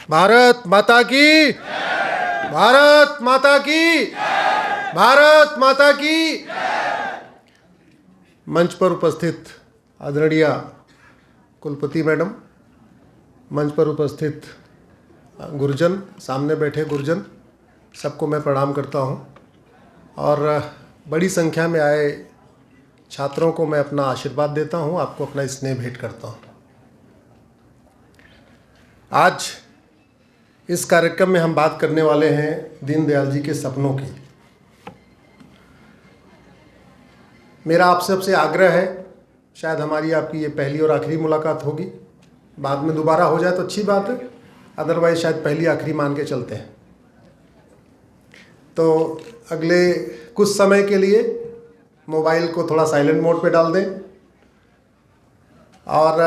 भारत माता की, भारत माता की, भारत माता की। मंच पर उपस्थित आदरणीय कुलपति मैडम, मंच पर उपस्थित गुरुजन, सामने बैठे गुरुजन, सबको मैं प्रणाम करता हूं और बड़ी संख्या में आए छात्रों को मैं अपना आशीर्वाद देता हूं, आपको अपना स्नेह भेंट करता हूं। आज इस कार्यक्रम में हम बात करने वाले हैं दीनदयाल जी के सपनों की। मेरा आप सबसे आग्रह है, शायद हमारी आपकी ये पहली और आखिरी मुलाकात होगी, बाद में दोबारा हो जाए तो अच्छी बात है, अदरवाइज शायद पहली आखिरी मान के चलते हैं। तो अगले कुछ समय के लिए मोबाइल को थोड़ा साइलेंट मोड पे डाल दें। और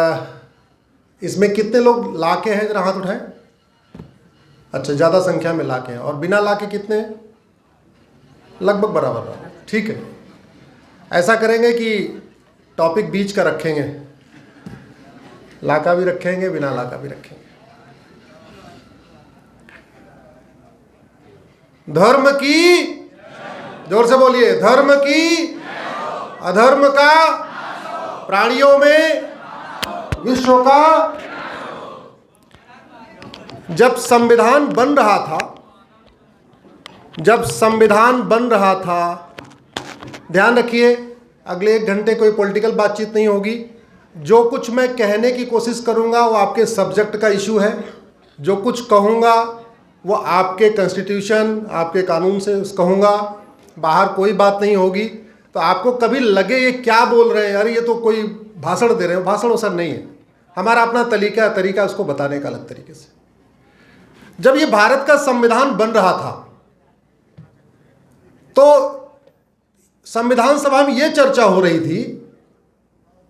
इसमें कितने लोग लाके हैं, जरा हाथ उठाएं। अच्छा, ज़्यादा संख्या में लाके हैं। और बिना लाके कितने हैं? लगभग बराबर। ठीक है, ऐसा करेंगे कि टॉपिक बीच का रखेंगे, लाका भी रखेंगे, बिना लाका भी रखेंगे। धर्म की, जोर से बोलिए, धर्म की, अधर्म का, प्राणियों में, विश्व का। जब संविधान बन रहा था, ध्यान रखिए, अगले 1 घंटे कोई पॉलिटिकल बातचीत नहीं होगी। जो कुछ मैं कहने की कोशिश करूंगा वो आपके सब्जेक्ट का इशू है। जो कुछ कहूंगा वो आपके कॉन्स्टिट्यूशन, आपके कानून से कहूंगा, बाहर कोई बात नहीं होगी। तो आपको कभी लगे ये क्या बोल रहे हैं, अरे ये तो कोई भाषण दे रहे हो, भाषण वसर नहीं है। हमारा अपना तरीका उसको बताने का अलग तरीके से। जब ये भारत का संविधान बन रहा था तो संविधान सभा में यह चर्चा हो रही थी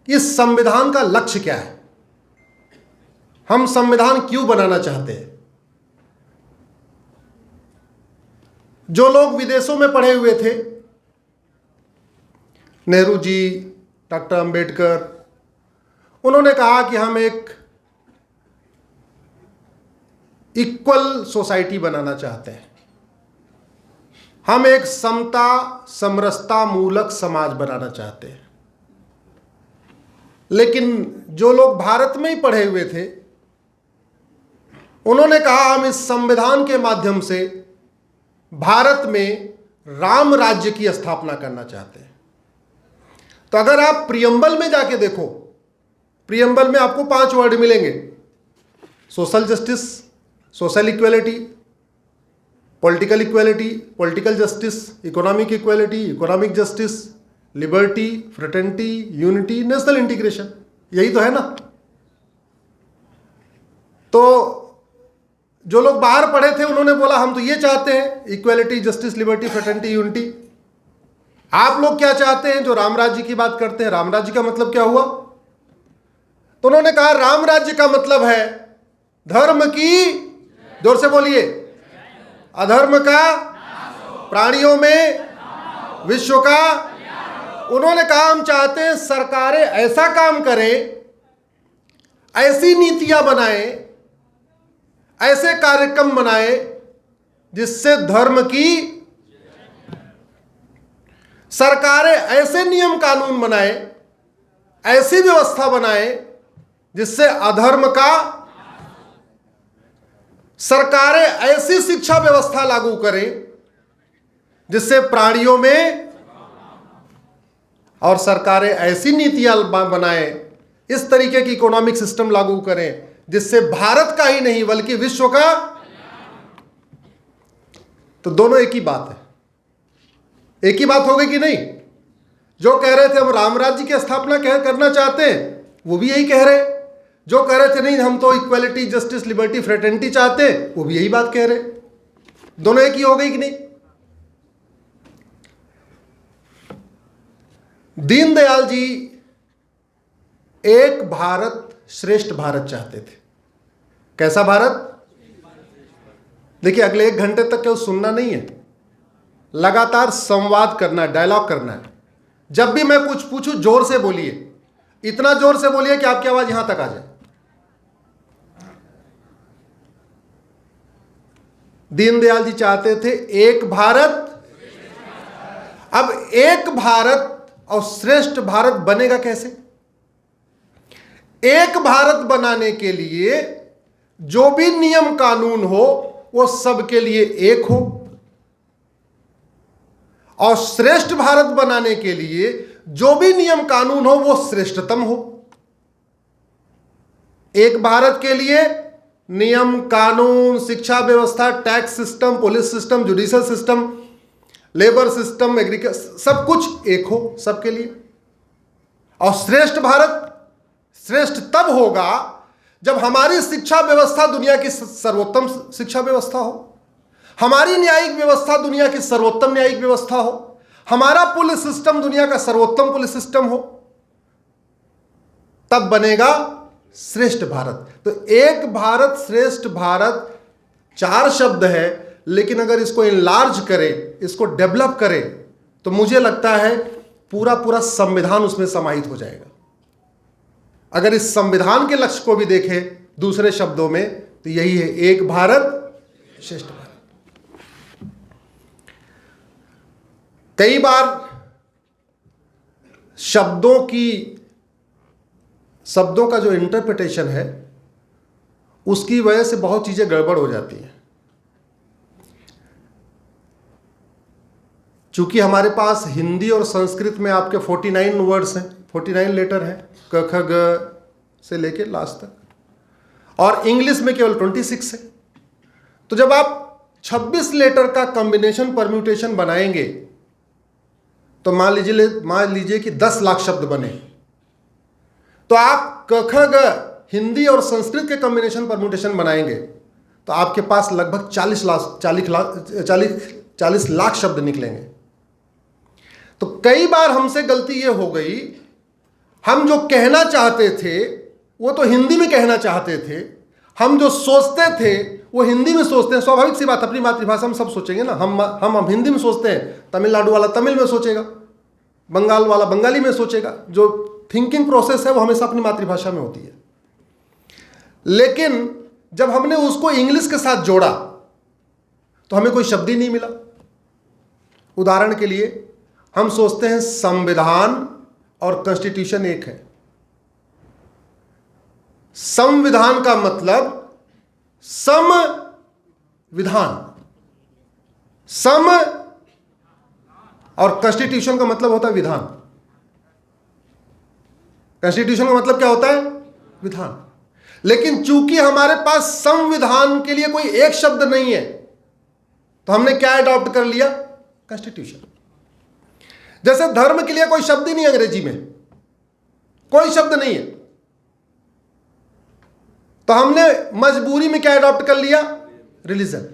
कि इस संविधान का लक्ष्य क्या है, हम संविधान क्यों बनाना चाहते हैं। जो लोग विदेशों में पढ़े हुए थे, नेहरू जी, डॉक्टर अंबेडकर, उन्होंने कहा कि हम एक इक्वल सोसाइटी बनाना चाहते हैं, हम एक समता समरसता मूलक समाज बनाना चाहते हैं। लेकिन जो लोग भारत में ही पढ़े हुए थे, उन्होंने कहा हम इस संविधान के माध्यम से भारत में राम राज्य की स्थापना करना चाहते हैं। तो अगर आप प्रियम्बल में जाके देखो, प्रियम्बल में आपको 5 वर्ड मिलेंगे: social justice, social equality, political equality, political justice, economic equality, economic justice, liberty, fraternity, unity, national integration. यही तो है ना। तो जो लोग बाहर पढ़े थे उन्होंने बोला हम तो ये चाहते हैं, equality, justice, liberty, fraternity, unity. आप लोग क्या चाहते हैं? जो राम राज्य की बात करते हैं, राम राज्य का मतलब क्या हुआ? तो उन्होंने कहा राम राज्य का मतलब है धर्म की, जोर से बोलिए, अधर्म का, प्राणियों में, विश्व का। उन्होंने कहा हम चाहते हैं सरकारें ऐसा काम करें, ऐसी नीतियां बनाएं, ऐसे कार्यक्रम बनाएं जिससे धर्म की, सरकारें ऐसे नियम कानून बनाएं, ऐसी व्यवस्था बनाएं जिससे अधर्म का, सरकारें ऐसी शिक्षा व्यवस्था लागू करें जिससे प्राणियों में, और सरकारें ऐसी नीतियां बनाएं, इस तरीके की इकोनॉमिक सिस्टम लागू करें जिससे भारत का ही नहीं बल्कि विश्व का। तो दोनों एक ही बात है, एक ही बात हो गई कि नहीं? जो कह रहे थे हम राम राज्य की स्थापना करना चाहते हैं, वो भी यही कह रहे। जो कह रहे थे नहीं हम तो इक्वालिटी, जस्टिस, लिबर्टी, फ्रेटर्निटी चाहते हैं, वो भी यही बात कह रहे। दोनों एक ही हो गई कि नहीं? दीनदयाल जी एक भारत श्रेष्ठ भारत चाहते थे। कैसा भारत? देखिए, अगले 1 घंटे तक केवल सुनना नहीं है, लगातार संवाद करना है, डायलॉग करना है। जब भी मैं कुछ पूछूं जोर से बोलिए, इतना जोर से बोलिए कि आपकी आवाज यहां तक आ जाए। दीनदयाल जी चाहते थे एक भारत। अब एक भारत और श्रेष्ठ भारत बनेगा कैसे? एक भारत बनाने के लिए जो भी नियम कानून हो वो सबके लिए एक हो, और श्रेष्ठ भारत बनाने के लिए जो भी नियम कानून हो वो श्रेष्ठतम हो। एक भारत के लिए नियम कानून, शिक्षा व्यवस्था, tax system, police system, judicial system, labour system, agriculture, सब कुछ एक हो सबके लिए। और श्रेष्ठ भारत श्रेष्ठ तब होगा जब हमारी शिक्षा व्यवस्था दुनिया की सर्वोत्तम शिक्षा व्यवस्था हो, हमारी न्यायिक व्यवस्था दुनिया की सर्वोत्तम न्यायिक व्यवस्था हो, हमारा पुलिस सिस्टम दुनिया का सर्वोत्तम पुलिस सिस्टम हो, तब बनेगा श्रेष्ठ भारत। तो एक भारत श्रेष्ठ भारत 4 शब्द है, लेकिन अगर इसको इनलार्ज करें, इसको डेवलप करें, तो मुझे लगता है पूरा संविधान उसमें समाहित हो जाएगा। अगर इस संविधान के लक्ष्य को भी देखें दूसरे शब्दों में, तो यही है एक भारत श्रेष्ठ भारत। कई बार शब्दों का जो इंटरप्रिटेशन है उसकी वजह से बहुत चीजें गड़बड़ हो जाती हैं। चूंकि हमारे पास हिंदी और संस्कृत में आपके 49 वर्ड्स हैं, 49 लेटर हैं, क ख ग से लेके लास्ट तक, और इंग्लिश में केवल 26 है। तो जब आप 26 लेटर का कॉम्बिनेशन परम्यूटेशन बनाएंगे तो मान लीजिए कि 10 लाख शब्द बने, तो आप क ख ग हिंदी और संस्कृत के कॉम्बिनेशन परम्यूटेशन बनाएंगे तो आपके पास लगभग 40 लाख शब्द निकलेंगे। तो कई बार हमसे गलती ये हो गई, हम जो कहना चाहते थे वो तो हिंदी में कहना चाहते थे, हम जो सोचते थे वो हिंदी में सोचते हैं। स्वाभाविक सी बात, अपनी मातृभाषा में सब सोचेंगे ना। हम हिंदी में सोचते हैं, तमिलनाडु वाला तमिल में सोचेगा, बंगाल वाला बंगाली में सोचेगा। जो थिंकिंग प्रोसेस है वो हमेशा अपनी मातृभाषा में होती है। लेकिन जब हमने उसको इंग्लिश के साथ जोड़ा तो हमें कोई शब्द ही नहीं मिला। उदाहरण के लिए हम सोचते हैं संविधान और कॉन्स्टिट्यूशन एक है। संविधान का मतलब संविधान, सम, और कॉन्स्टिट्यूशन का मतलब होता है विधान। कॉन्स्टिट्यूशन का मतलब क्या होता है? विधान। लेकिन चूंकि हमारे पास संविधान के लिए कोई एक शब्द नहीं है तो हमने क्या अडॉप्ट कर लिया? कॉन्स्टिट्यूशन। जैसे धर्म के लिए कोई शब्द ही नहीं, अंग्रेजी में कोई शब्द नहीं है, तो हमने मजबूरी में क्या अडॉप्ट कर लिया? रिलीजन।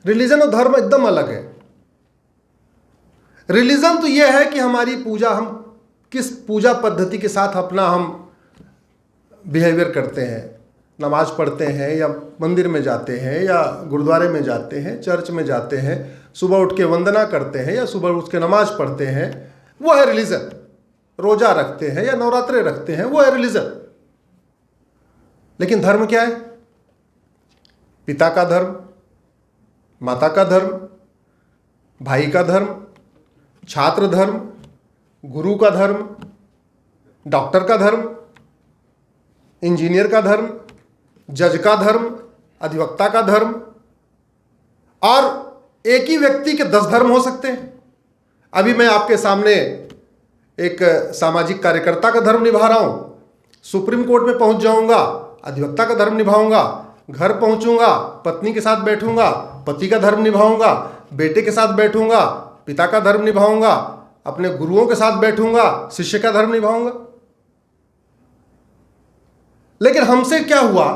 रिलीजन और धर्म एकदम अलग है। रिलीजन तो यह है कि हमारी पूजा, हम किस पूजा पद्धति के साथ अपना हम बिहेवियर करते हैं, नमाज पढ़ते हैं या मंदिर में जाते हैं या गुरुद्वारे में जाते हैं, चर्च में जाते हैं, सुबह उठ के वंदना करते हैं या सुबह उठ के नमाज पढ़ते हैं, वो है रिलीजन। रोजा रखते हैं या नवरात्रे रखते हैं, वो है रिलीजन। लेकिन धर्म क्या है? पिता का धर्म, माता का धर्म, भाई का धर्म, छात्र धर्म, गुरु का धर्म, डॉक्टर का धर्म, इंजीनियर का धर्म, जज का धर्म, अधिवक्ता का धर्म, और एक ही व्यक्ति के 10 धर्म हो सकते हैं। अभी मैं आपके सामने एक सामाजिक कार्यकर्ता का धर्म निभा रहा हूं, सुप्रीम कोर्ट में पहुंच जाऊंगा, अधिवक्ता का धर्म निभाऊंगा, घर पहुंचूंगा, पत्नी के साथ बैठूंगा, पति का धर्म निभाऊंगा, बेटे के साथ बैठूंगा, पिता का धर्म निभाऊंगा, अपने गुरुओं के साथ बैठूंगा, शिष्य का धर्म निभाऊंगा। लेकिन हमसे क्या हुआ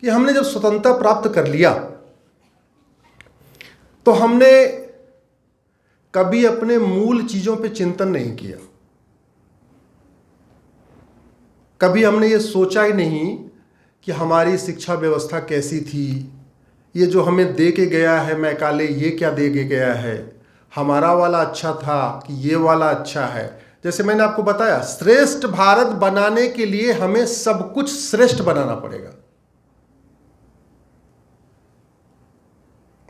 कि हमने जब स्वतंत्रता प्राप्त कर लिया तो हमने कभी अपने मूल चीजों पे चिंतन नहीं किया। कभी हमने ये सोचा ही नहीं कि हमारी शिक्षा व्यवस्था कैसी थी, ये जो हमें दे के गया है मैकाले, ये क्या दे के गया है, हमारा वाला अच्छा था कि ये वाला अच्छा है। जैसे मैंने आपको बताया, श्रेष्ठ भारत बनाने के लिए हमें सब कुछ श्रेष्ठ बनाना पड़ेगा।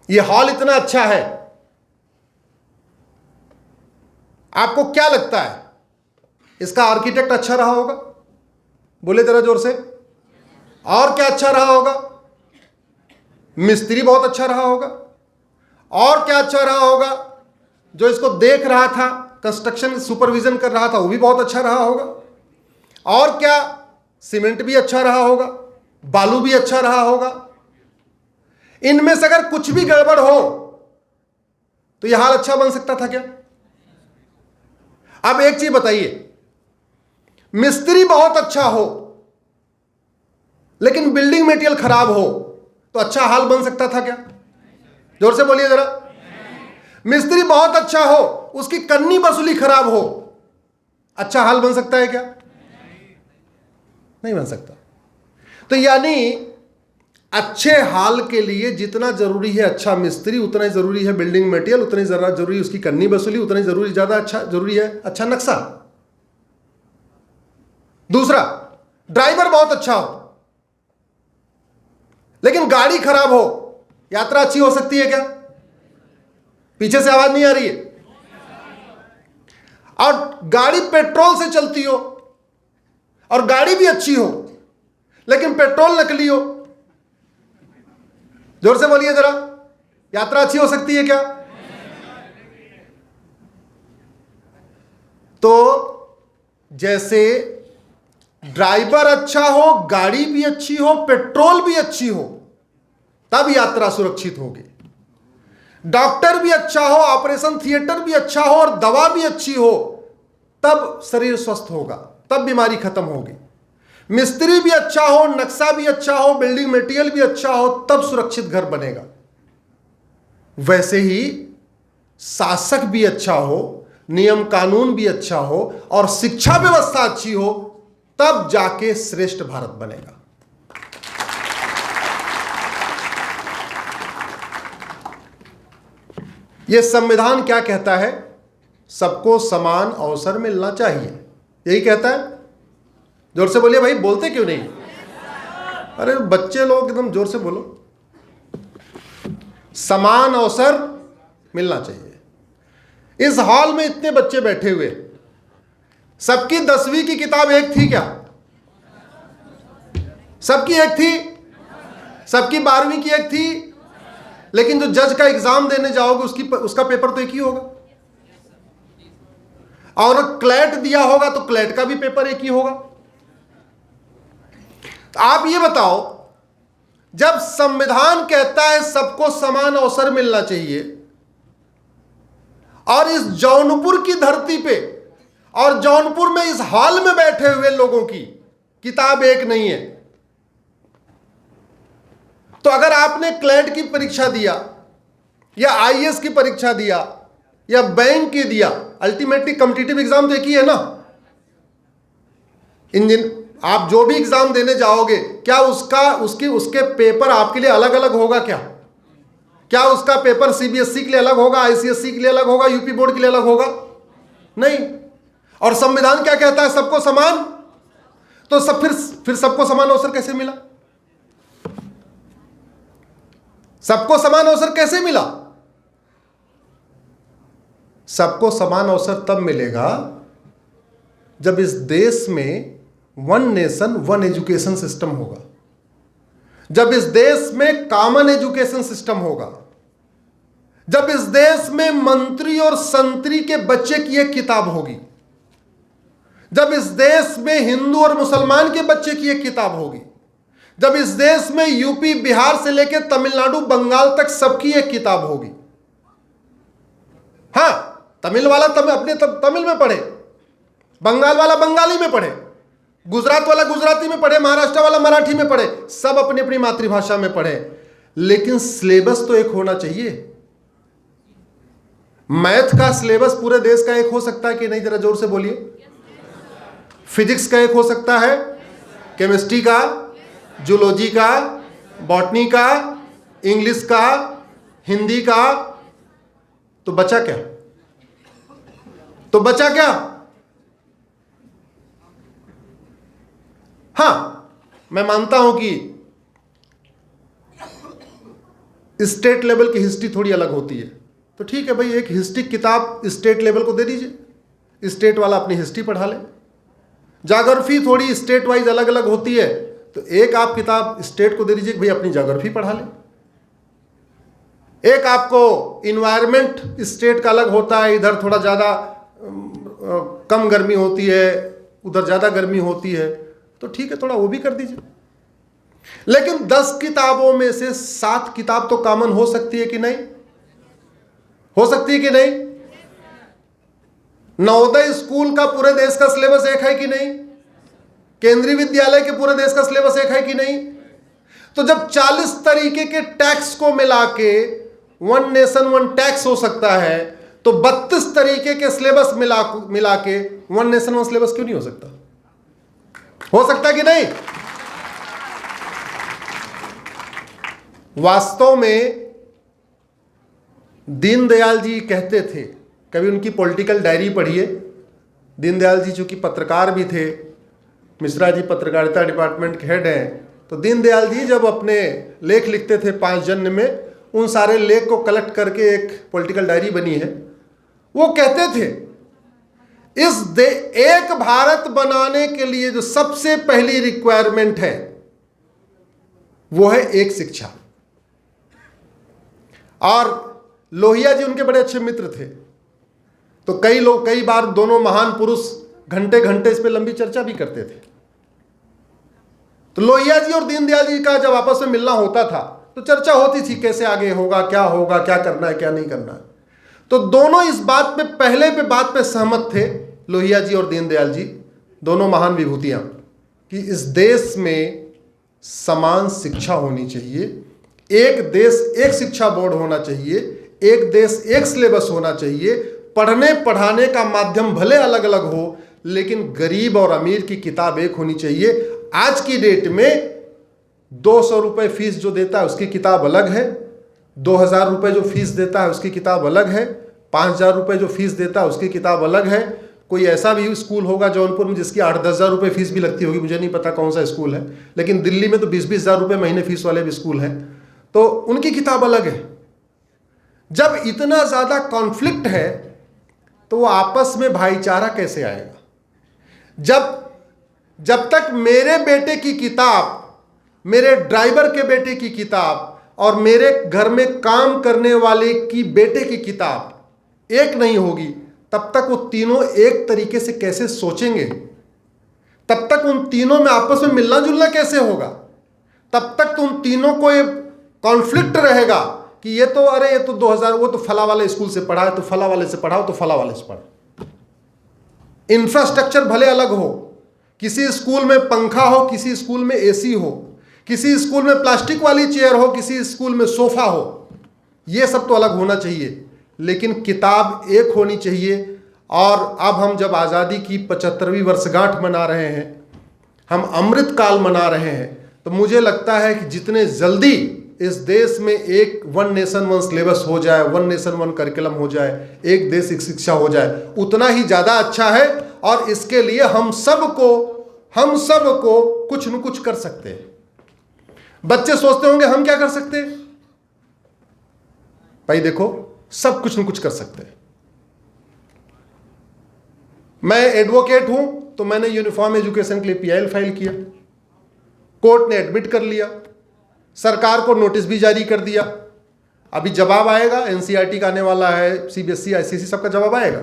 ये हॉल इतना अच्छा है, आपको क्या लगता है इसका आर्किटेक्ट अच्छा रहा होगा? बोले जरा जोर से। और क्या अच्छा रहा होगा? मिस्त्री बहुत अच्छा रहा होगा। और क्या अच्छा रहा होगा? जो इसको देख रहा था, कंस्ट्रक्शन सुपरविजन कर रहा था, वो भी बहुत अच्छा रहा होगा। और क्या, सीमेंट भी अच्छा रहा होगा, बालू भी अच्छा रहा होगा। इनमें से अगर कुछ भी गड़बड़ हो तो यह हाल अच्छा बन सकता था क्या? अब एक चीज बताइए, मिस्त्री बहुत अच्छा हो लेकिन बिल्डिंग मटेरियल खराब हो तो अच्छा हाल बन सकता था क्या? जोर से बोलिए जरा। मिस्त्री बहुत अच्छा हो, उसकी कन्नी वसूली खराब हो, अच्छा हाल बन सकता है क्या? नहीं बन सकता। तो यानी अच्छे हाल के लिए जितना जरूरी है अच्छा मिस्त्री, उतना ही जरूरी है बिल्डिंग मटेरियल, उतना ही ज्यादा जरूरी उसकी कन्नी वसूली, उतना ही जरूरी ज्यादा अच्छा जरूरी है अच्छा नक्शा। दूसरा, ड्राइवर बहुत अच्छा हो लेकिन गाड़ी खराब हो, यात्रा अच्छी हो सकती है क्या? पीछे से आवाज नहीं आ रही है। और गाड़ी पेट्रोल से चलती हो और गाड़ी भी अच्छी हो लेकिन पेट्रोल नकली हो, जोर से बोलिए जरा, यात्रा अच्छी हो सकती है क्या? तो जैसे ड्राइवर अच्छा हो, गाड़ी भी अच्छी हो, पेट्रोल भी अच्छी हो, तब यात्रा सुरक्षित होगी। डॉक्टर भी अच्छा हो, ऑपरेशन थिएटर भी अच्छा हो और दवा भी अच्छी हो, तब शरीर स्वस्थ होगा, तब बीमारी खत्म होगी। मिस्त्री भी अच्छा हो, नक्शा भी अच्छा हो, बिल्डिंग मटेरियल भी अच्छा हो, तब सुरक्षित घर बनेगा। वैसे ही शासक भी अच्छा हो, नियम कानून भी अच्छा हो और शिक्षा व्यवस्था अच्छी हो, तब जाके श्रेष्ठ भारत बनेगा। यह संविधान क्या कहता है? सबको समान अवसर मिलना चाहिए, यही कहता है। जोर से बोलिए भाई, बोलते क्यों नहीं? अरे बच्चे लोग एकदम जोर से बोलो। समान अवसर मिलना चाहिए। इस हॉल में इतने बच्चे बैठे हुए, सबकी 10वीं की किताब एक थी क्या? सबकी एक थी? सबकी 12वीं की एक थी? लेकिन जो जज का एग्जाम देने जाओगे उसका पेपर तो एक ही होगा। और क्लैट दिया होगा तो क्लैट का भी पेपर एक ही होगा। तो आप ये बताओ, जब संविधान कहता है सबको समान अवसर मिलना चाहिए और इस जौनपुर की धरती पे और जौनपुर में इस हॉल में बैठे हुए लोगों की किताब एक नहीं है, तो अगर आपने क्लैट की परीक्षा दिया या आईएएस की परीक्षा दिया या बैंक की दिया, अल्टीमेटली कॉम्पिटिटिव एग्जाम तो एक ही है ना। आप जो भी एग्जाम देने जाओगे, क्या उसके पेपर आपके लिए अलग अलग होगा क्या? क्या उसका पेपर सीबीएसई के लिए अलग होगा, आईसीएसई के लिए अलग होगा, यूपी बोर्ड के लिए अलग होगा? नहीं। और संविधान क्या कहता है? सबको समान। तो फिर सबको समान अवसर कैसे मिला? सबको समान अवसर कैसे मिला? सबको समान अवसर तब मिलेगा जब इस देश में one nation one education system होगा, जब इस देश में कॉमन एजुकेशन सिस्टम होगा, जब इस देश में मंत्री और संतरी के बच्चे की एक किताब होगी, जब इस देश में हिंदू और मुसलमान के बच्चे की एक किताब होगी, जब इस देश में यूपी बिहार से लेकर तमिलनाडु बंगाल तक सबकी एक किताब होगी। हां, तमिल वाला अपने तमिल में पढ़े, बंगाल वाला बंगाली में पढ़े, गुजरात वाला गुजराती में पढ़े, महाराष्ट्र वाला मराठी में पढ़े, सब अपनी अपनी मातृभाषा में पढ़े, लेकिन सिलेबस तो एक होना चाहिए। मैथ का सिलेबस पूरे देश का एक हो सकता है कि नहीं? जरा जोर से बोलिए। फिजिक्स का एक हो सकता है, केमिस्ट्री का, जूलॉजी का, बॉटनी का, इंग्लिश का, हिंदी का, तो बचा क्या? हां, मैं मानता हूं कि स्टेट लेवल की हिस्ट्री थोड़ी अलग होती है। तो ठीक है भाई, एक हिस्ट्री किताब स्टेट लेवल को दे दीजिए, स्टेट वाला अपनी हिस्ट्री पढ़ा ले। ज्योग्राफी थोड़ी स्टेट वाइज अलग अलग होती है, तो एक आप किताब स्टेट को दे दीजिए, भाई अपनी ज्योग्राफी पढ़ा ले। एक आपको इन्वायरमेंट स्टेट का अलग होता है, इधर थोड़ा ज़्यादा कम गर्मी होती है, उधर ज़्यादा गर्मी होती है, तो ठीक है थोड़ा वो भी कर दीजिए। लेकिन 10 किताबों में से 7 किताब तो कॉमन हो सकती है कि नहीं? हो सकती है कि नहीं? नवोदय स्कूल का पूरे देश का सिलेबस एक है कि नहीं? केंद्रीय विद्यालय के पूरे देश का सिलेबस एक है कि नहीं? तो जब 40 तरीके के टैक्स को मिला के वन नेशन वन टैक्स हो सकता है, तो 32 तरीके के सिलेबस मिला के वन नेशन वन सिलेबस क्यों नहीं हो सकता? हो सकता कि नहीं? वास्तव में दीनदयाल जी कहते थे, कभी उनकी पॉलिटिकल डायरी पढ़िए। दीनदयाल जी चूंकि पत्रकार भी थे, मिश्रा जी पत्रकारिता डिपार्टमेंट के हेड हैं, तो दीनदयाल जी जब अपने लेख लिखते थे 5 जन्म में, उन सारे लेख को कलेक्ट करके एक पॉलिटिकल डायरी बनी है। वो कहते थे एक भारत बनाने के लिए जो सबसे पहली रिक्वायरमेंट है वो है एक शिक्षा। और लोहिया जी उनके बड़े अच्छे मित्र थे, तो कई बार दोनों महान पुरुष घंटे घंटे इस पे लंबी चर्चा भी करते थे। तो लोहिया जी और दीनदयाल जी का जब आपस में मिलना होता था तो चर्चा होती थी, कैसे आगे होगा, क्या करना है, क्या नहीं करना है। तो दोनों इस बात पे बात पे सहमत थे, लोहिया जी और दीनदयाल जी, दोनों महान विभूतियां, कि इस देश में समान शिक्षा होनी चाहिए, एक देश एक शिक्षा बोर्ड होना चाहिए, एक देश एक सिलेबस होना चाहिए, पढ़ने पढ़ाने का माध्यम भले अलग अलग हो, लेकिन गरीब और अमीर की किताब एक होनी चाहिए। आज की डेट में 200 रुपये फीस जो देता है उसकी किताब अलग है, 2000 रुपये जो फीस देता है उसकी किताब अलग है, 5000 रुपये जो फीस देता है उसकी किताब अलग है। कोई ऐसा भी स्कूल होगा जौनपुर में जिसकी 8-10 हज़ार रुपये फीस भी लगती होगी, मुझे नहीं पता कौन सा स्कूल है, लेकिन दिल्ली में तो 20-20 हज़ार रुपये महीने फीस वाले भी स्कूल हैं, तो उनकी किताब अलग है। जब इतना ज़्यादा कॉन्फ्लिक्ट है तो वो आपस में भाईचारा कैसे आएगा? जब तक मेरे बेटे की किताब, मेरे ड्राइवर के बेटे की किताब और मेरे घर में काम करने वाले की बेटे की किताब एक नहीं होगी, तब तक वो तीनों एक तरीके से कैसे सोचेंगे? तब तक उन तीनों में आपस में मिलना जुलना कैसे होगा? तब तक तो उन तीनों को ये कॉन्फ्लिक्ट रहेगा कि ये तो 2000, वो तो फला वाले स्कूल से पढ़ा है, तो फला वाले से पढ़ाओ, तो फला वाले से पढ़ा। इंफ्रास्ट्रक्चर भले अलग हो, किसी स्कूल में पंखा हो, किसी स्कूल में एसी हो, किसी स्कूल में प्लास्टिक वाली चेयर हो, किसी स्कूल में सोफा हो, ये सब तो अलग होना चाहिए, लेकिन किताब एक होनी चाहिए। और अब हम जब आज़ादी की 75वीं वर्षगांठ मना रहे हैं, हम अमृत काल मना रहे हैं, तो मुझे लगता है कि जितने जल्दी इस देश में एक वन नेशन वन सिलेबस हो जाए, वन नेशन वन करिकुलम हो जाए, एक देश एक शिक्षा हो जाए, उतना ही ज़्यादा अच्छा है। और इसके लिए हम सबको कुछ न कुछ कर सकते हैं। बच्चे सोचते होंगे हम क्या कर सकते हैं? भाई देखो, सब कुछ न कुछ कर सकते हैं। मैं एडवोकेट हूं, तो मैंने यूनिफॉर्म एजुकेशन के लिए PIL फाइल किया, कोर्ट ने एडमिट कर लिया, सरकार को नोटिस भी जारी कर दिया। अभी जवाब आएगा, NCERT का आने वाला है, CBSE ICSE सबका जवाब आएगा।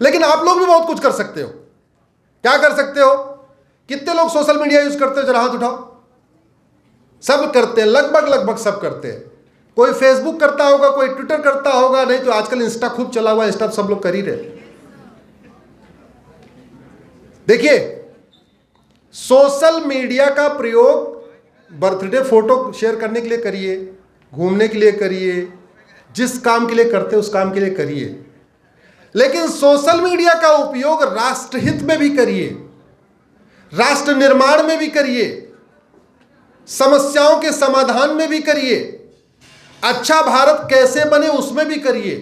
लेकिन आप लोग भी बहुत कुछ कर सकते हो। क्या कर सकते हो? कितने लोग सोशल मीडिया यूज करते हो? जरा हाथ उठाओ। सब करते हैं, लगभग सब करते हैं। कोई फेसबुक करता होगा, कोई ट्विटर करता होगा, नहीं तो आजकल इंस्टा खूब चला हुआ है, इंस्टा सब लोग कर ही रहे। देखिए, सोशल मीडिया का प्रयोग बर्थडे फोटो शेयर करने के लिए करिए, घूमने के लिए करिए, जिस काम के लिए करते उस काम के लिए करिए, लेकिन सोशल मीडिया का उपयोग राष्ट्रहित में भी करिए, राष्ट्र निर्माण में भी करिए, समस्याओं के समाधान में भी करिए, अच्छा भारत कैसे बने उसमें भी करिए,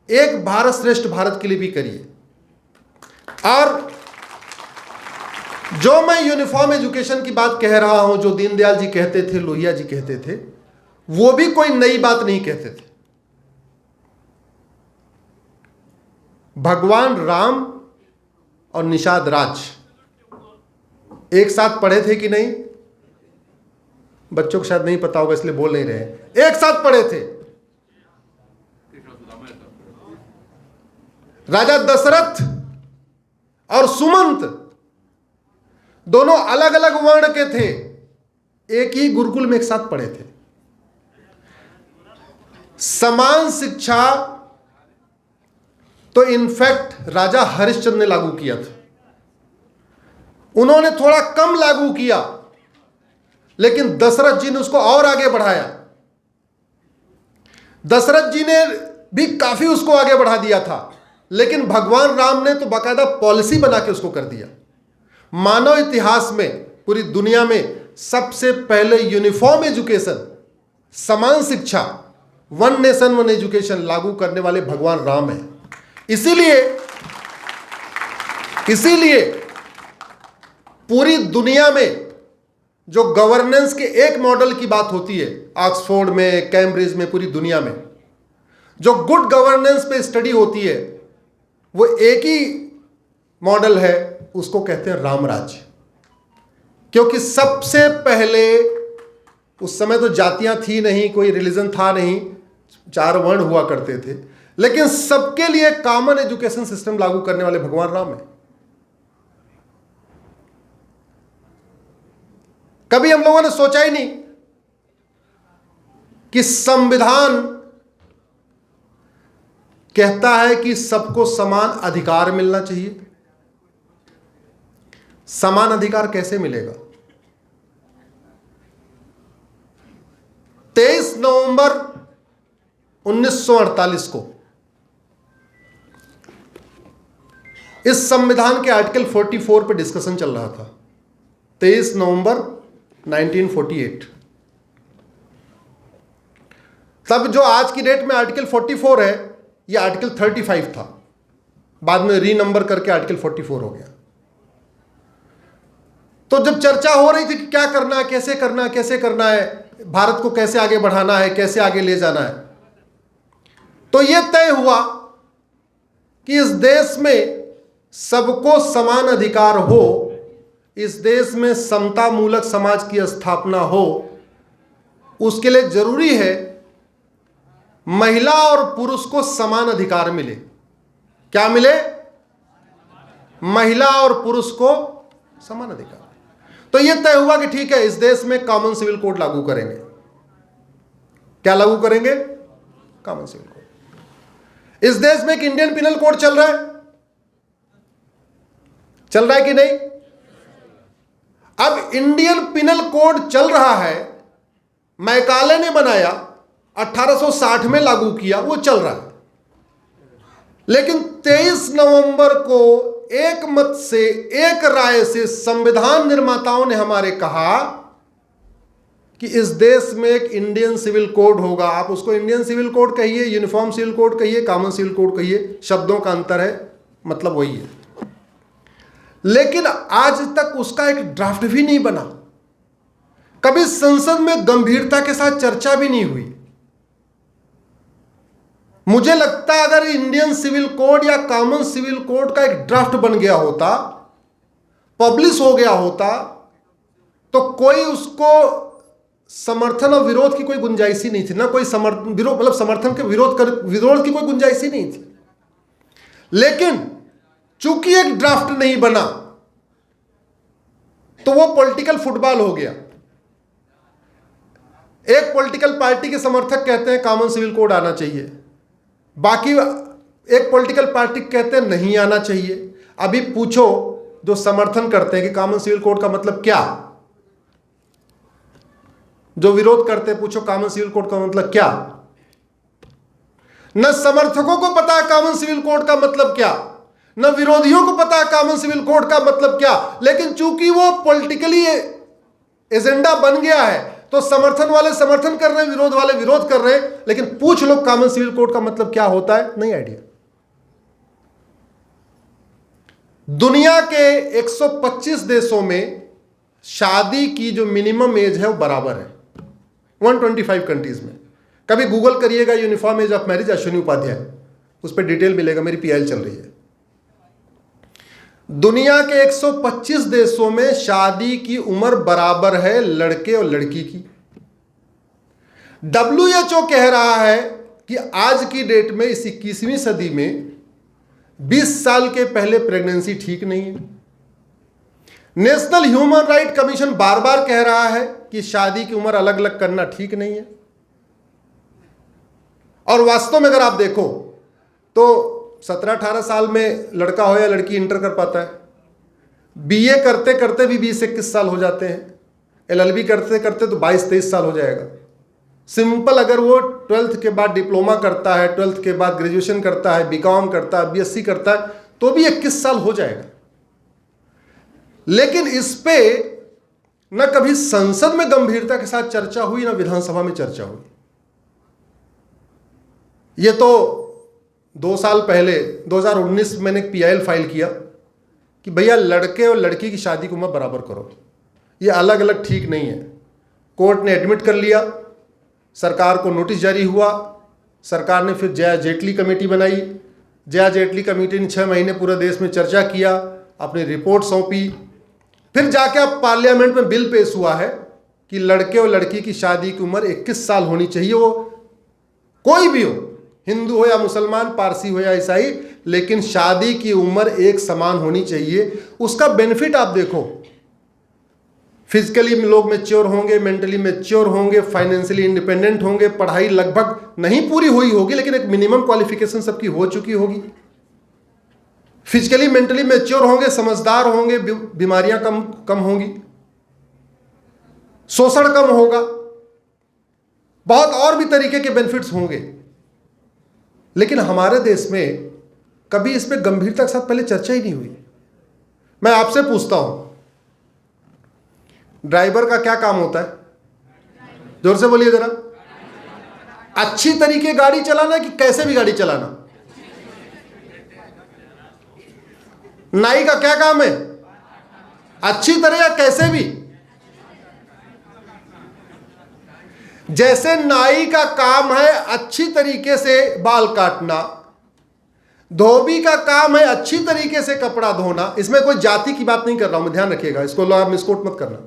एक भारत श्रेष्ठ भारत के लिए भी करिए। और जो मैं यूनिफॉर्म एजुकेशन की बात कह रहा हूं, जो दीनदयाल जी कहते थे, लोहिया जी कहते थे, वो भी कोई नई बात नहीं कहते थे। भगवान राम और निषाद राज एक साथ पढ़े थे कि नहीं? बच्चों को शायद नहीं पता होगा इसलिए बोल नहीं रहे। एक साथ पढ़े थे। राजा दशरथ और सुमंत दोनों अलग अलग वर्ण के थे, एक ही गुरुकुल में एक साथ पढ़े थे। समान शिक्षा तो इनफैक्ट राजा हरिश्चंद्र ने लागू किया था। उन्होंने थोड़ा कम लागू किया, लेकिन दशरथ जी ने उसको और आगे बढ़ाया। दशरथ जी ने भी काफी उसको आगे बढ़ा दिया था, लेकिन भगवान राम ने तो बाकायदा पॉलिसी बना के उसको कर दिया। मानव इतिहास में पूरी दुनिया में सबसे पहले यूनिफॉर्म एजुकेशन, समान शिक्षा, वन नेशन वन एजुकेशन लागू करने वाले भगवान राम हैं। इसीलिए पूरी दुनिया में जो गवर्नेंस के एक मॉडल की बात होती है, ऑक्सफोर्ड में, कैम्ब्रिज में, पूरी दुनिया में जो गुड गवर्नेंस पे स्टडी होती है, वो एक ही मॉडल है, उसको कहते हैं राम राज्य। क्योंकि सबसे पहले, उस समय तो जातियां थी नहीं, कोई रिलीजन था नहीं, 4 वर्ण हुआ करते थे, लेकिन सबके लिए कॉमन एजुकेशन सिस्टम लागू करने वाले भगवान राम है। कभी हम लोगों ने सोचा ही नहीं कि संविधान कहता है कि सबको समान अधिकार मिलना चाहिए। समान अधिकार कैसे मिलेगा? 23 नवंबर 1948 को इस संविधान के आर्टिकल 44 पे डिस्कशन चल रहा था। 23 नवंबर 1948। तब जो आज की डेट में आर्टिकल 44 है, यह आर्टिकल 35 था, बाद में रीनंबर करके आर्टिकल 44 हो गया। तो जब चर्चा हो रही थी कि क्या करना है, कैसे करना है, भारत को कैसे आगे बढ़ाना है, कैसे आगे ले जाना है, तो यह तय हुआ कि इस देश में सबको समान अधिकार हो, इस देश में समता मूलक समाज की स्थापना हो। उसके लिए जरूरी है महिला और पुरुष को समान अधिकार मिले। क्या मिले? महिला और पुरुष को समान अधिकार। तो यह तय हुआ कि ठीक है, इस देश में कॉमन सिविल कोड लागू करेंगे। क्या लागू करेंगे? Common civil code. इस देश में एक इंडियन पिनल कोड चल रहा है कि नहीं? अब इंडियन पिनल कोड चल रहा है, मैकाले ने बनाया, 1860 में लागू किया, वो चल रहा है। लेकिन 23 नवंबर को एक मत से, एक राय से संविधान निर्माताओं ने हमारे कहा कि इस देश में एक इंडियन सिविल कोड होगा। आप उसको इंडियन सिविल कोड कहिए, यूनिफॉर्म सिविल कोड कहिए, कॉमन सिविल कोड कहिए, शब्दों का अंतर है, मतलब वही है। लेकिन आज तक उसका एक ड्राफ्ट भी नहीं बना, कभी संसद में गंभीरता के साथ चर्चा भी नहीं हुई। मुझे लगता है अगर इंडियन सिविल कोड या कॉमन सिविल कोड का एक ड्राफ्ट बन गया होता, पब्लिश हो गया होता, तो कोई उसको समर्थन और विरोध की कोई गुंजाइश ही नहीं थी। ना कोई विरोध, मतलब समर्थन के विरोध की कोई गुंजाइश ही नहीं थी। लेकिन चूंकि एक ड्राफ्ट नहीं बना, तो वो पॉलिटिकल फुटबॉल हो गया। एक पॉलिटिकल पार्टी के समर्थक कहते हैं कॉमन सिविल कोड आना चाहिए, बाकी एक पॉलिटिकल पार्टी कहते हैं नहीं आना चाहिए। अभी पूछो जो समर्थन करते हैं कि कॉमन सिविल कोड का मतलब क्या, जो विरोध करते हैं पूछो कॉमन सिविल कोड का मतलब क्या। न समर्थकों को पता है कॉमन सिविल कोड का मतलब क्या, न विरोधियों को पता है कॉमन सिविल कोड का मतलब क्या। लेकिन चूंकि वो पॉलिटिकली एजेंडा बन गया है, तो समर्थन वाले समर्थन कर रहे हैं, विरोध वाले विरोध कर रहे हैं। लेकिन पूछ लो कॉमन सिविल कोड का मतलब क्या होता है, नहीं आइडिया। दुनिया के 125 देशों में शादी की जो मिनिमम एज है वो बराबर है, 125 कंट्रीज में। कभी गूगल करिएगा uniform age of marriage Ashwini Upadhyay, उस पर डिटेल मिलेगा, मेरी पीआईएल चल रही है। दुनिया के 125 देशों में शादी की उम्र बराबर है लड़के और लड़की की। WHO कह रहा है कि आज की डेट में इस 21वीं सदी में 20 साल के पहले प्रेगनेंसी ठीक नहीं है। नेशनल ह्यूमन राइट कमीशन बार बार कह रहा है कि शादी की उम्र अलग अलग करना ठीक नहीं है। और वास्तव में अगर आप देखो तो 17-18 साल में लड़का हो या लड़की इंटर कर पाता है, बीए करते करते भी 20-21 साल हो जाते हैं, LLB करते करते तो 22-23 साल हो जाएगा। सिंपल अगर वो 12th के बाद डिप्लोमा करता है, 12th के बाद ग्रेजुएशन करता है, बीकॉम करता है, BSc करता है, तो भी 21 साल हो जाएगा। लेकिन इस पे न कभी संसद में गंभीरता के साथ चर्चा हुई, न विधानसभा में चर्चा हुई। ये तो 2 साल पहले 2019 मैंने एक PIL फाइल किया कि भैया लड़के और लड़की की शादी की उम्र बराबर करो, ये अलग अलग ठीक नहीं है। कोर्ट ने एडमिट कर लिया, सरकार को नोटिस जारी हुआ, सरकार ने फिर जया जेटली कमेटी बनाई। जया जेटली कमेटी ने 6 महीने पूरे देश में चर्चा किया, अपनी रिपोर्ट सौंपी, फिर जाके अब पार्लियामेंट में बिल पेश हुआ है कि लड़के और लड़की की शादी की उम्र 21 साल होनी चाहिए। वो कोई भी हो, हिंदू हो या मुसलमान, पारसी हो या ईसाई, लेकिन शादी की उम्र एक समान होनी चाहिए। उसका बेनिफिट आप देखो, फिजिकली लोग मैच्योर होंगे, मेंटली मैच्योर होंगे, फाइनेंशियली इंडिपेंडेंट होंगे, पढ़ाई लगभग नहीं पूरी हुई होगी लेकिन एक मिनिमम क्वालिफिकेशन सबकी हो चुकी होगी, फिजिकली मेंटली मैच्योर होंगे, समझदार होंगे, बीमारियां कम होंगी, शोषण कम होगा, बहुत और भी तरीके के बेनिफिट्स होंगे। लेकिन हमारे देश में कभी इस पे गंभीरता के साथ पहले चर्चा ही नहीं हुई। मैं आपसे पूछता हूं, ड्राइवर का क्या काम होता है? जोर से बोलिए जरा। अच्छी तरीके गाड़ी चलाना कि कैसे भी गाड़ी चलाना? नाई का क्या काम है? अच्छी तरह या कैसे भी? जैसे नाई का काम है अच्छी तरीके से बाल काटना, धोबी का काम है अच्छी तरीके से कपड़ा धोना। इसमें कोई जाति की बात नहीं कर रहा हूं मैं, ध्यान रखिएगा, इसको आप मिसकोट मत करना।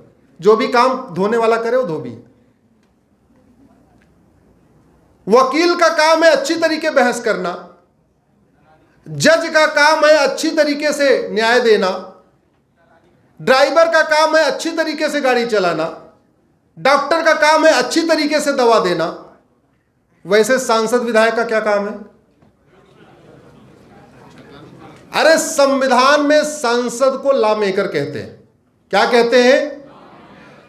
जो भी काम धोने वाला करे वो धोबी है। वकील का काम है अच्छी तरीके बहस करना, जज का काम है अच्छी तरीके से न्याय देना, ड्राइवर का काम है अच्छी तरीके से गाड़ी चलाना, डॉक्टर का काम है अच्छी तरीके से दवा देना। वैसे सांसद विधायक का क्या काम है? अरे संविधान में सांसद को लॉ मेकर कहते हैं। क्या कहते हैं?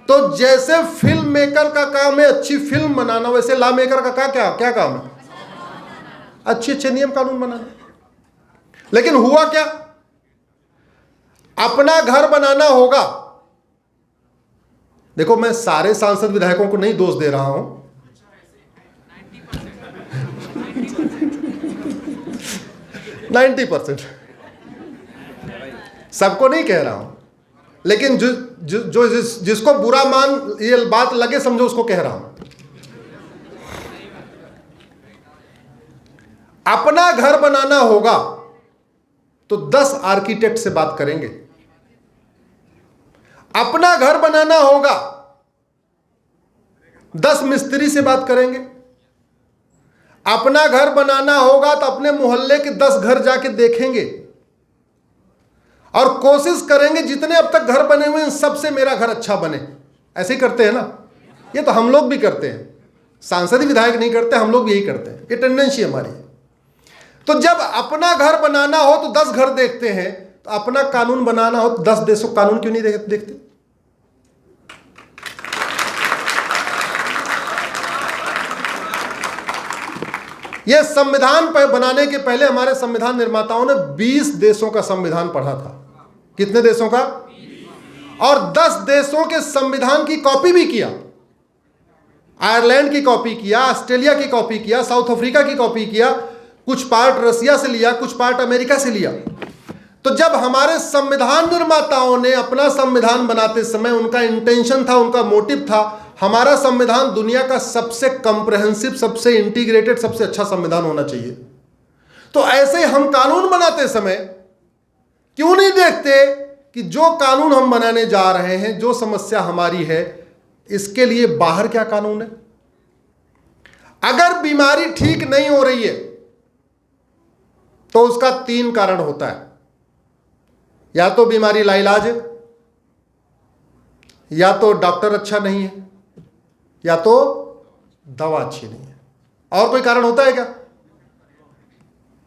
तो जैसे फिल्म मेकर का काम है अच्छी फिल्म बनाना, वैसे लॉ मेकर का क्या काम है? अच्छे अच्छे नियम कानून बनाना। लेकिन हुआ क्या? अपना घर बनाना होगा। देखो मैं सारे सांसद विधायकों को नहीं दोष दे रहा हूं, 90% सबको नहीं कह रहा हूं, लेकिन जिसको बुरा मान ये बात लगे समझो उसको कह रहा हूं। अपना घर बनाना होगा तो 10 आर्किटेक्ट से बात करेंगे। अपना घर बनाना होगा 10 मिस्त्री से बात करेंगे। अपना घर बनाना होगा तो अपने मोहल्ले के 10 घर जाके देखेंगे और कोशिश करेंगे जितने अब तक घर बने हुए हैं सबसे मेरा घर अच्छा बने। ऐसे ही करते हैं ना, ये तो हम लोग भी करते हैं, सांसद विधायक नहीं करते, हम लोग भी यही करते हैं, ये टेंडेंसी हमारी है। तो जब अपना घर बनाना हो तो 10 घर देखते हैं, तो अपना कानून बनाना हो तो 10 देशों का कानून क्यों नहीं देखते? यह संविधान बनाने के पहले हमारे संविधान निर्माताओं ने 20 देशों का संविधान पढ़ा था। कितने देशों का? और 10 देशों के संविधान की कॉपी भी किया। आयरलैंड की कॉपी किया, ऑस्ट्रेलिया की कॉपी किया, साउथ अफ्रीका की कॉपी किया, कुछ पार्ट रसिया से लिया, कुछ पार्ट अमेरिका से लिया। तो जब हमारे संविधान निर्माताओं ने अपना संविधान बनाते समय उनका इंटेंशन था, उनका मोटिव था, हमारा संविधान दुनिया का सबसे कॉम्प्रिहेंसिव, सबसे इंटीग्रेटेड, सबसे अच्छा संविधान होना चाहिए। तो ऐसे हम कानून बनाते समय क्यों नहीं देखते कि जो कानून हम बनाने जा रहे हैं, जो समस्या हमारी है, इसके लिए बाहर क्या कानून है। अगर बीमारी ठीक नहीं हो रही है तो उसका 3 कारण होता है। या तो बीमारी लाइलाज है, या तो डॉक्टर अच्छा नहीं है, या तो दवा अच्छी नहीं है। और कोई कारण होता है क्या?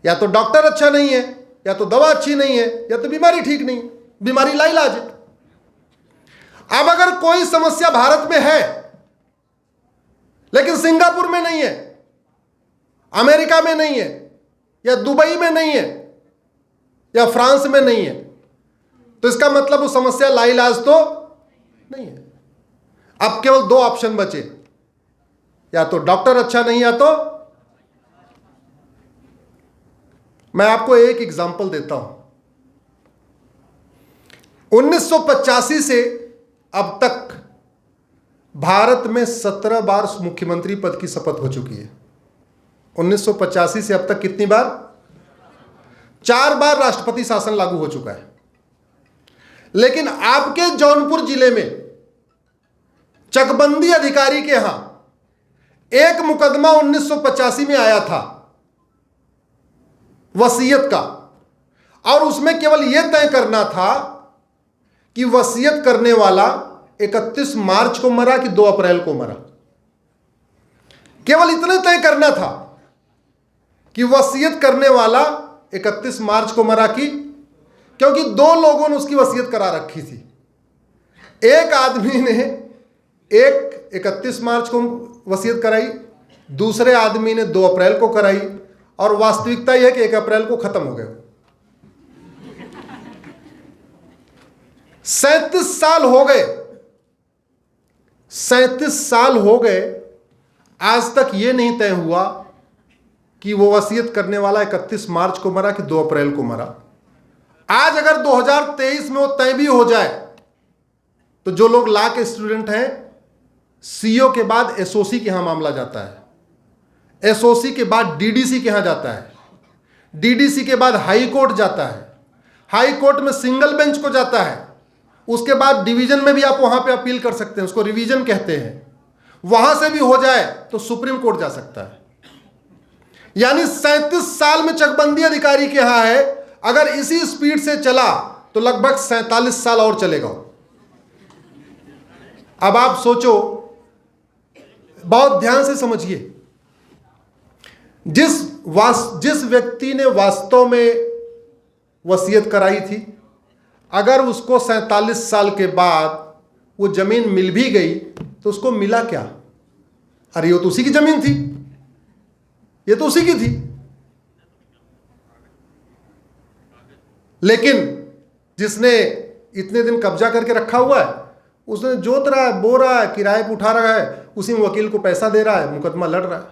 या तो डॉक्टर अच्छा नहीं है, या तो दवा अच्छी नहीं है, या तो बीमारी ठीक नहीं है, बीमारी लाइलाज है। अब अगर कोई समस्या भारत में है लेकिन सिंगापुर में नहीं है, अमेरिका में नहीं है, या दुबई में नहीं है, या फ्रांस में नहीं है, तो इसका मतलब वो समस्या लाइलाज तो नहीं है। अब केवल 2 ऑप्शन बचे, या तो डॉक्टर अच्छा नहीं, या तो मैं आपको एक एग्जांपल देता हूं। 1985 से अब तक भारत में 17 बार मुख्यमंत्री पद की शपथ हो चुकी है। 1985 से अब तक कितनी बार? 4 बार राष्ट्रपति शासन लागू हो चुका है। लेकिन आपके जौनपुर जिले में चकबंदी अधिकारी के यहां एक मुकदमा 1985 में आया था वसीयत का, और उसमें केवल यह तय करना था कि वसीयत करने वाला 31 मार्च को मरा कि 2 अप्रैल को मरा। केवल इतना तय करना था कि वसीयत करने वाला 31 मार्च को मरा कि, क्योंकि 2 लोगों ने उसकी वसीयत करा रखी थी। एक आदमी ने 31 मार्च को वसीयत कराई, दूसरे आदमी ने 2 अप्रैल को कराई, और वास्तविकता यह है कि 1 अप्रैल को खत्म हो गए। 37 साल हो गए, 37 साल हो गए, आज तक यह नहीं तय हुआ कि वो वसीयत करने वाला 31 मार्च को मरा कि 2 अप्रैल को मरा। आज अगर 2023 में वो तय भी हो जाए तो जो लोग लॉ के स्टूडेंट हैं, सीओ के बाद एसओसी के यहां मामला जाता है, एसओसी के बाद डीडीसी के यहां जाता है, डीडीसी के बाद हाई कोर्ट जाता है, हाई कोर्ट में सिंगल बेंच को जाता है, उसके बाद डिवीजन में भी आप वहां पे अपील कर सकते हैं, उसको रिवीजन कहते हैं। वहां से भी हो जाए तो सुप्रीम कोर्ट जा सकता है। यानी 37 साल में चकबंदी अधिकारी के यहां है, अगर इसी स्पीड से चला तो लगभग 47 साल और चलेगा। अब आप सोचो, बहुत ध्यान से समझिए, जिस व्यक्ति ने वास्तव में वसीयत कराई थी, अगर उसको 47 साल के बाद वो जमीन मिल भी गई तो उसको मिला क्या? अरे वो तो उसी की जमीन थी, ये तो उसी की थी। लेकिन जिसने इतने दिन कब्जा करके रखा हुआ है, उसने जोत रहा है, बो रहा है, किराए पर उठा रहा है, उसी में वकील को पैसा दे रहा है, मुकदमा लड़ रहा है।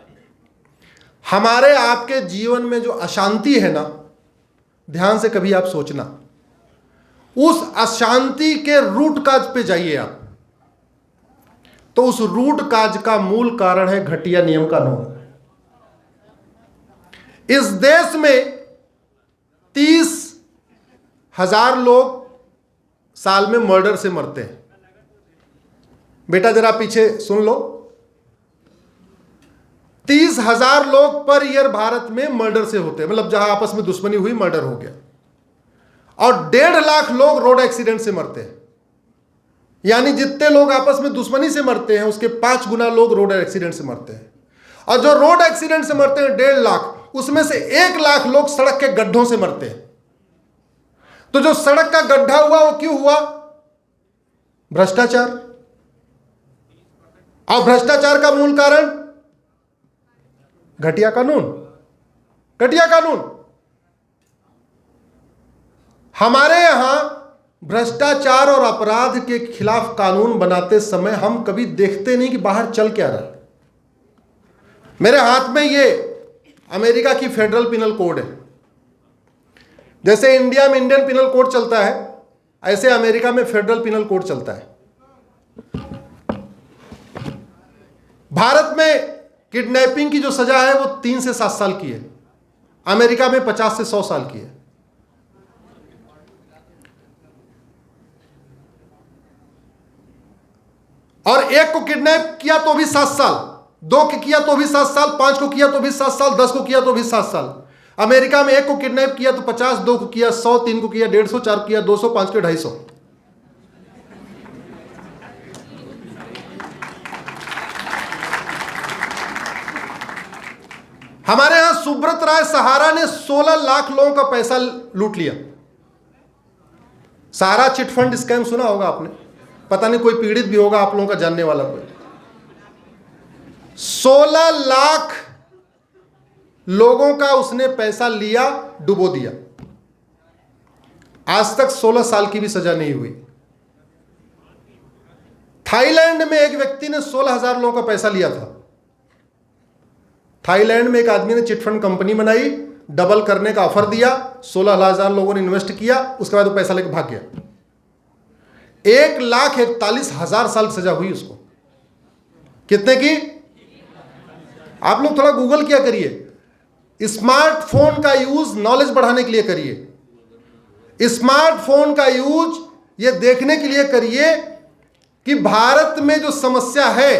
हमारे आपके जीवन में जो अशांति है ना, ध्यान से कभी आप सोचना, उस अशांति के रूट काज पे जाइए आप, तो उस रूट काज का मूल कारण है घटिया नियम कानून। इस देश में 30,000 लोग साल में मर्डर से मरते हैं। बेटा जरा पीछे सुन लो, 30,000 लोग पर ईयर भारत में मर्डर से होते हैं, मतलब जहां आपस में दुश्मनी हुई मर्डर हो गया, और 1.5 लाख लोग रोड एक्सीडेंट से मरते हैं। यानी जितने लोग आपस में दुश्मनी से मरते हैं उसके 5 गुना लोग रोड एक्सीडेंट से मरते हैं। और जो रोड एक्सीडेंट से मरते हैं 1.5 लाख, उसमें से 1 लाख लोग सड़क के गड्ढों से मरते हैं। तो जो सड़क का गड्ढा हुआ वो क्यों हुआ? भ्रष्टाचार। और भ्रष्टाचार का मूल कारण घटिया कानून, घटिया कानून। हमारे यहां भ्रष्टाचार और अपराध के खिलाफ कानून बनाते समय हम कभी देखते नहीं कि बाहर चल क्या रहा है। मेरे हाथ में ये अमेरिका की फेडरल पिनल कोड है। जैसे इंडिया में इंडियन पिनल कोड चलता है, ऐसे अमेरिका में फेडरल पिनल कोड चलता है। भारत में किडनैपिंग की जो सजा है वो 3 से 7 साल की है, अमेरिका में 50 से 100 साल की है। और एक को किडनैप किया तो भी 7 साल, 2 को किया तो भी 7 साल, 5 को किया तो भी 7 साल, 10 को किया तो भी 7 साल। अमेरिका में एक को किडनैप किया तो 50, 2 को किया 100, 3 को किया 150, 4 को किया 200, 5 को 250। हमारे यहां सुब्रत राय सहारा ने 16 लाख लोगों का पैसा लूट लिया। सहारा चिटफंड स्कैम सुना होगा आपने, पता नहीं कोई पीड़ित भी होगा आप लोगों का जानने वाला कोई। 16 लाख लोगों का उसने पैसा लिया, डुबो दिया। आज तक 16 साल की भी सजा नहीं हुई। थाईलैंड में एक व्यक्ति ने 16,000 लोगों का पैसा लिया था। थाईलैंड में एक आदमी ने चिटफंड कंपनी बनाई, डबल करने का ऑफर दिया, 16,000 लोगों ने इन्वेस्ट किया, उसके बाद वो पैसा लेकर भाग गया। 1,41,000 साल सजा हुई उसको। कितने की? आप लोग थोड़ा गूगल किया करिए। स्मार्टफोन का यूज नॉलेज बढ़ाने के लिए करिए। स्मार्टफोन का यूज ये देखने के लिए करिए कि भारत में जो समस्या है,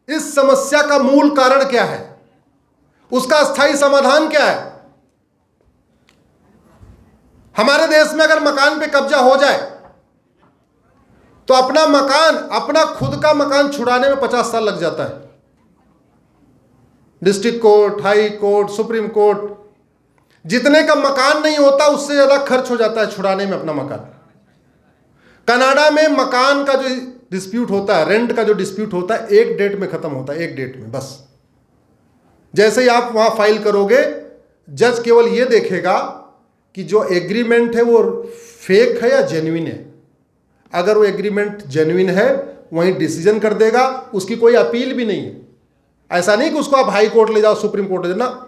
इस समस्या का मूल कारण क्या है, उसका स्थायी समाधान क्या है। हमारे देश में अगर मकान पे कब्जा हो जाए तो अपना मकान, अपना खुद का मकान छुड़ाने में 50 साल लग जाता है। District court, high court, supreme court, जितने का मकान नहीं होता उससे ज्यादा खर्च हो जाता है छुड़ाने में अपना मकान। कनाडा में मकान का जो डिस्प्यूट होता है, रेंट का जो डिस्प्यूट होता है, 1 डेट में खत्म होता है, 1 डेट में बस। जैसे ही आप वहां फाइल करोगे, जज केवल यह देखेगा कि जो एग्रीमेंट है वो फेक है या जेन्युइन है। अगर वो एग्रीमेंट जेन्युइन है, वहीं डिसीजन कर देगा, उसकी कोई अपील भी नहीं है। ऐसा नहीं कि उसको आप हाई कोर्ट ले जाओ, सुप्रीम कोर्ट ले जाओ ना।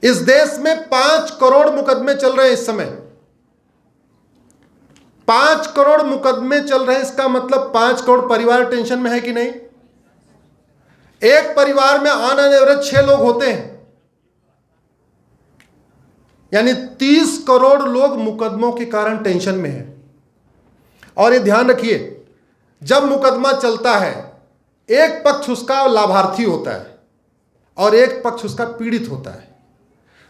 इस देश में 5 करोड़ मुकदमे चल रहे हैं इस समय। 5 करोड़ मुकदमे चल रहे हैं, इसका मतलब 5 करोड़ परिवार टेंशन में है कि नहीं। एक परिवार में ऑन एन एवरेज 6 लोग होते हैं, यानी 30 करोड़ लोग मुकदमों के कारण टेंशन में हैं। और ये ध्यान रखिए, जब मुकदमा चलता है, एक पक्ष उसका लाभार्थी होता है और एक पक्ष उसका पीड़ित होता है।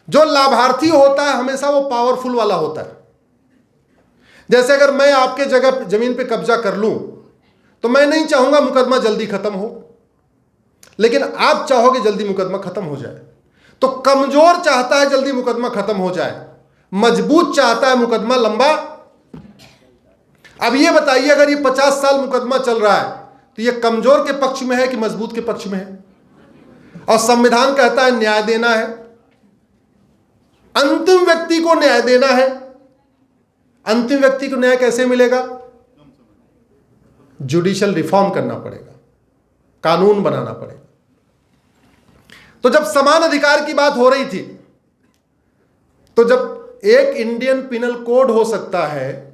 जो लाभार्थी होता है हमेशा वो पावरफुल वाला होता है। जैसे अगर मैं आपके जगह जमीन पे कब्जा कर लूं तो मैं नहीं चाहूंगा मुकदमा जल्दी खत्म हो, लेकिन आप चाहोगे जल्दी मुकदमा खत्म हो जाए। तो कमजोर चाहता है जल्दी मुकदमा खत्म हो जाए, मजबूत चाहता है मुकदमा लंबा। अब ये बताइए, अगर ये 50 साल मुकदमा चल रहा है तो ये कमजोर के पक्ष में है कि मजबूत के पक्ष में है। और संविधान कहता है न्याय देना है, अंतिम व्यक्ति को न्याय देना है। अंतिम व्यक्ति को न्याय कैसे मिलेगा? जुडिशियल रिफॉर्म करना पड़ेगा, कानून बनाना पड़ेगा। तो जब समान अधिकार की बात हो रही थी, तो जब एक इंडियन पिनल कोड हो सकता है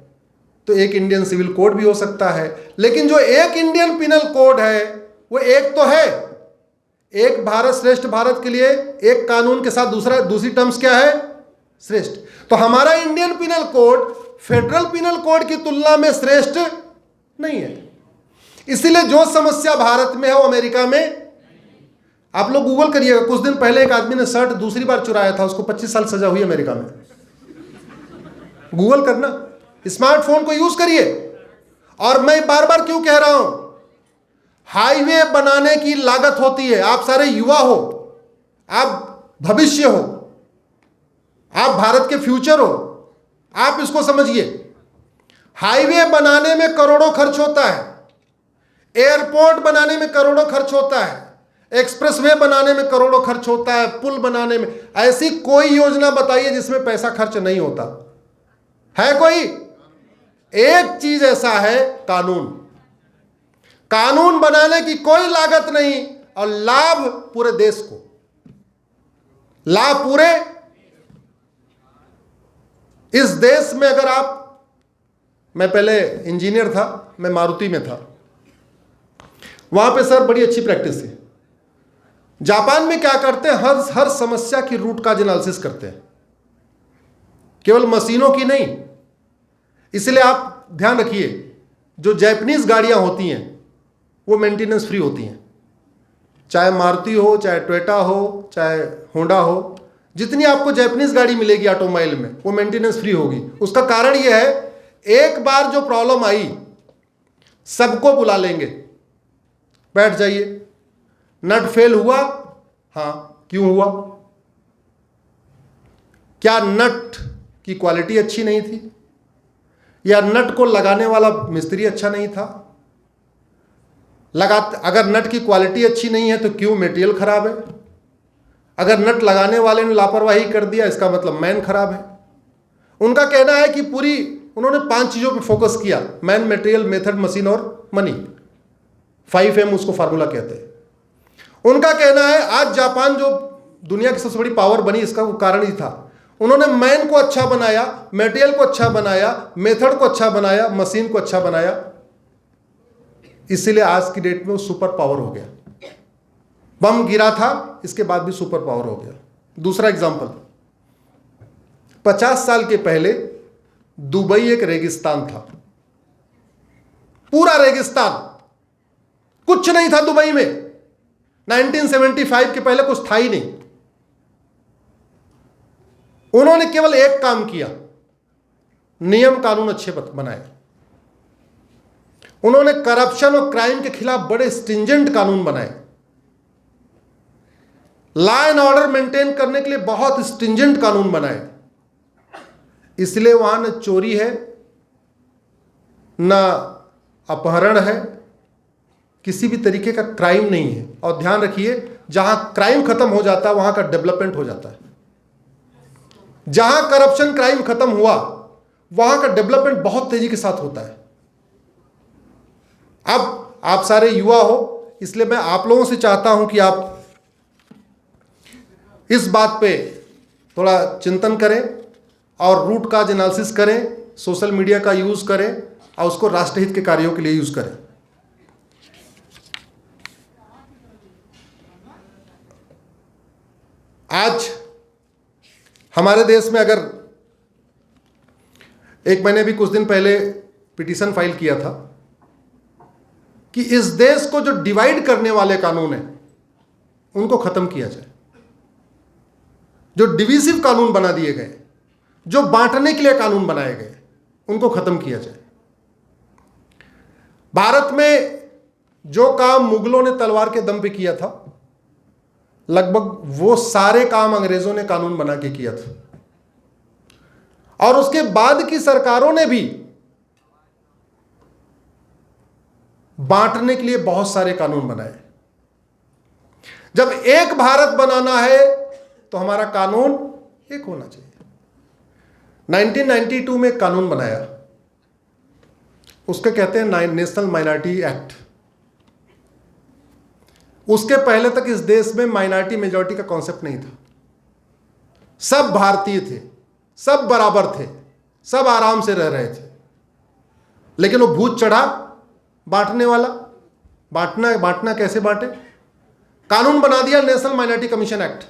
तो एक इंडियन सिविल कोड भी हो सकता है। लेकिन जो एक इंडियन पिनल कोड है वो एक तो है, एक भारत श्रेष्ठ भारत के लिए एक कानून के साथ दूसरी टर्म्स क्या है? श्रेष्ठ। तो हमारा Indian penal code federal penal code की तुलना में श्रेष्ठ नहीं है। इसलिए जो समस्या भारत में है वो अमेरिका में। आप लोग गूगल करिएगा, कुछ दिन पहले एक आदमी ने शर्ट दूसरी बार चुराया था, उसको 25 साल सजा हुई अमेरिका में। गूगल करना, स्मार्टफोन को यूज करिए। और मैं बार बार क्यों कह रहा हूं, हाईवे बनाने की लागत होती है। आप सारे युवा हो, आप भविष्य हो, आप भारत के फ्यूचर हो, आप इसको समझिए। हाईवे बनाने में करोड़ों खर्च होता है, एयरपोर्ट बनाने में करोड़ों खर्च होता है, एक्सप्रेसवे बनाने में करोड़ों खर्च होता है, पुल बनाने में। ऐसी कोई योजना बताइए जिसमें पैसा खर्च नहीं होता है कोई? एक चीज ऐसा है, कानून। कानून बनाने की कोई लागत नहीं और लाभ पूरे देश को, लाभ पूरे इस देश में। अगर मैं पहले इंजीनियर था, मैं मारुति में था। वहां पे सर बड़ी अच्छी प्रैक्टिस है। जापान में क्या करते हैं, हर समस्या की रूट काज एनालिसिस करते हैं, केवल मशीनों की नहीं। इसलिए आप ध्यान रखिए, जो जापानीज गाड़ियां होती हैं वो मेंटेनेंस फ्री होती हैं, चाहे मारुति हो, चाहे टोयोटा हो, चाहे होंडा हो। जितनी आपको जापानीज गाड़ी मिलेगी ऑटोमोबाइल में वो मेंटेनेंस फ्री होगी। उसका कारण यह है, एक बार जो प्रॉब्लम आई सबको बुला लेंगे, बैठ जाइए, नट फेल हुआ, हाँ क्यों हुआ? क्या नट की क्वालिटी अच्छी नहीं थी, या नट को लगाने वाला मिस्त्री अच्छा नहीं था? अगर नट की क्वालिटी अच्छी नहीं है तो क्यों मटेरियल खराब है? अगर नट लगाने वाले ने लापरवाही कर दिया इसका मतलब मैन खराब है। उनका कहना है कि उन्होंने 5 चीजों पर फोकस किया, मैन, मटेरियल, मेथड, मशीन और मनी। 5M उसको फार्मूला कहते हैं। उनका कहना है आज जापान जो दुनिया की सबसे बड़ी पावर बनी, इसका वो कारण ही था, उन्होंने मैन को अच्छा बनाया, मटेरियल को अच्छा बनाया, मेथड को अच्छा बनाया, मशीन को अच्छा बनाया, इसीलिए आज की डेट में वो सुपर पावर हो गया। बम गिरा था, इसके बाद भी सुपर पावर हो गया। दूसरा एग्जांपल, 50 साल के पहले दुबई एक रेगिस्तान था, पूरा रेगिस्तान, कुछ नहीं था दुबई में। 1975 के पहले कुछ था ही नहीं। उन्होंने केवल एक काम किया, नियम कानून अच्छे बनाए। उन्होंने करप्शन और क्राइम के खिलाफ बड़े स्ट्रिंजेंट कानून बनाए, लॉ एंड ऑर्डर मेंटेन करने के लिए बहुत स्ट्रिंजेंट कानून बनाए। इसलिए वहां न चोरी है, न अपहरण है, किसी भी तरीके का क्राइम नहीं है। और ध्यान रखिए, जहां क्राइम खत्म हो जाता है वहां का डेवलपमेंट हो जाता है। जहां करप्शन क्राइम खत्म हुआ वहां का डेवलपमेंट बहुत तेजी के साथ होता है। अब आप सारे युवा हो, इसलिए मैं आप लोगों से चाहता हूं कि आप इस बात पे थोड़ा चिंतन करें और रूट काज एनालिसिस करें, सोशल मीडिया का यूज करें और उसको राष्ट्रहित के कार्यों के लिए यूज करें। आज हमारे देश में अगर मैंने भी कुछ दिन पहले पिटीशन फाइल किया था कि इस देश को जो डिवाइड करने वाले कानून हैं उनको खत्म किया जाए, जो डिविजिव कानून बना दिए गए, जो बांटने के लिए कानून बनाए गए, उनको खत्म किया जाए। भारत में जो काम मुगलों ने तलवार के दम पे किया था, लगभग वो सारे काम अंग्रेजों ने कानून बना के किया था। और उसके बाद की सरकारों ने भी बांटने के लिए बहुत सारे कानून बनाए। जब एक भारत बनाना है तो हमारा कानून एक होना चाहिए। 1992 में एक कानून बनाया, उसके कहते हैं नेशनल माइनॉरिटी एक्ट। उसके पहले तक इस देश में माइनॉरिटी मेजॉरिटी का कॉन्सेप्ट नहीं था। सब भारतीय थे, सब बराबर थे, सब आराम से रह रहे थे। लेकिन वो भूत चढ़ा बांटने वाला। बांटना कैसे बांटे? कानून बना दिया national minority commission act.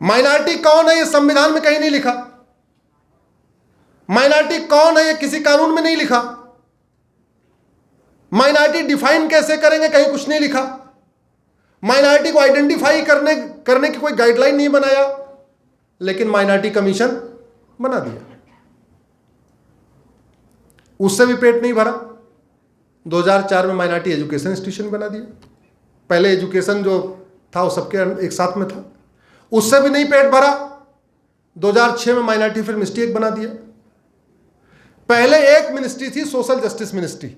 Minority कौन है ये संविधान में कहीं नहीं लिखा। माइनॉरिटी कौन है ये किसी कानून में नहीं लिखा। माइनॉरिटी डिफाइन कैसे करेंगे कहीं कुछ नहीं लिखा। माइनॉरिटी को आइडेंटिफाई करने की कोई गाइडलाइन नहीं बनाया, लेकिन माइनॉरिटी कमीशन बना दिया। उससे भी पेट नहीं भरा। 2004 में माइनॉरिटी एजुकेशन इंस्टीट्यूशन बना दिया। पहले एजुकेशन जो था वो सबके एक साथ में था, उससे भी नहीं पेट भरा। 2006 में माइनॉरिटी फिर मिनिस्ट्री एक बना दिया। पहले एक मिनिस्ट्री थी social justice ministry.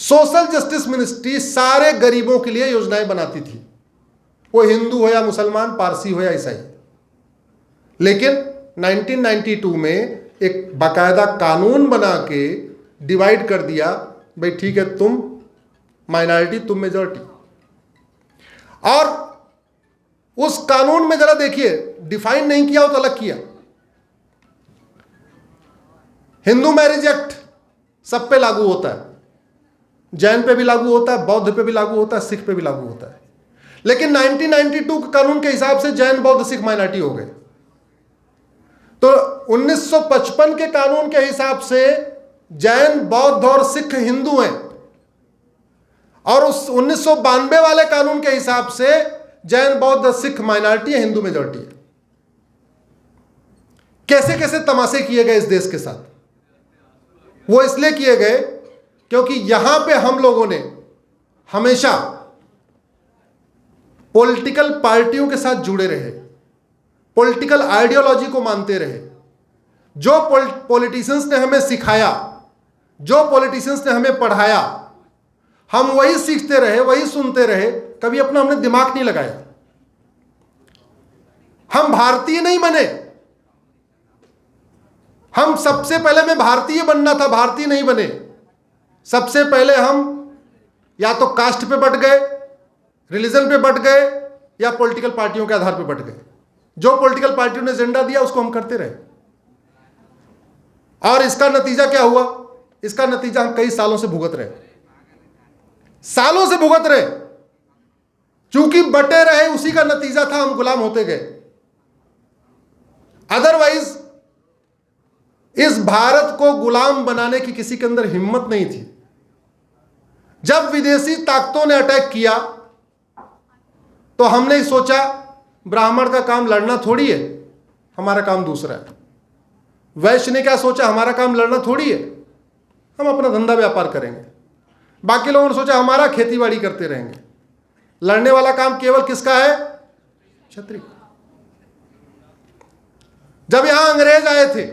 Social justice ministry सारे गरीबों के लिए योजनाएं बनाती थी, वो हिंदू हो या मुसलमान, पारसी हो या ईसाई। लेकिन 1992 में एक बाकायदा कानून बना के डिवाइड कर दिया, भाई ठीक है तुम माइनॉरिटी तुम मेजॉरिटी। और उस कानून में जरा देखिए, डिफाइन नहीं किया हो तो अलग किया। हिंदू मैरिज एक्ट सब पे लागू होता है, जैन पे भी लागू होता है, बौद्ध पे भी लागू होता है, सिख पे भी लागू होता है। लेकिन 1992 के कानून के हिसाब से जैन, बौद्ध, सिख माइनॉरिटी हो गए। तो 1955 के कानून के हिसाब से जैन, बौद्ध और सिख हिंदू हैं, और उस 1992 वाले कानून के हिसाब से जैन, बौद्ध, सिख माइनॉरिटी है, हिंदू मेजॉरिटी है। कैसे कैसे तमाशे किए गए इस देश के साथ। वो इसलिए किए गए क्योंकि यहां पे हम लोगों ने हमेशा पॉलिटिकल पार्टियों के साथ जुड़े रहे, पॉलिटिकल आइडियोलॉजी को मानते रहे। जो पॉलिटिशियंस ने हमें सिखाया, जो पॉलिटिशियंस ने हमें पढ़ाया, हम वही सीखते रहे, वही सुनते रहे। कभी अपना हमने दिमाग नहीं लगाया। हम भारतीय नहीं बने। हम सबसे पहले में भारतीय बनना था, भारतीय नहीं बने। सबसे पहले हम या तो कास्ट पे बट गए, रिलीजन पे बट गए, या पॉलिटिकल पार्टियों के आधार पे बट गए। जो पॉलिटिकल पार्टियों ने एजेंडा दिया उसको हम करते रहे, और इसका नतीजा क्या हुआ? इसका नतीजा हम कई सालों से भुगत रहे, सालों से भुगत रहे। चूंकि बटे रहे, उसी का नतीजा था हम गुलाम होते गए। अदरवाइज इस भारत को गुलाम बनाने की किसी के अंदर हिम्मत नहीं थी। जब विदेशी ताकतों ने अटैक किया तो हमने ही सोचा ब्राह्मण का काम लड़ना थोड़ी है, हमारा काम दूसरा है। वैश्य ने क्या सोचा, हमारा काम लड़ना थोड़ी है, हम अपना धंधा व्यापार करेंगे। बाकी लोगों ने सोचा हमारा खेतीबाड़ी करते रहेंगे। लड़ने वाला काम केवल किसका है? क्षत्रिय। जब यहां अंग्रेज आए थे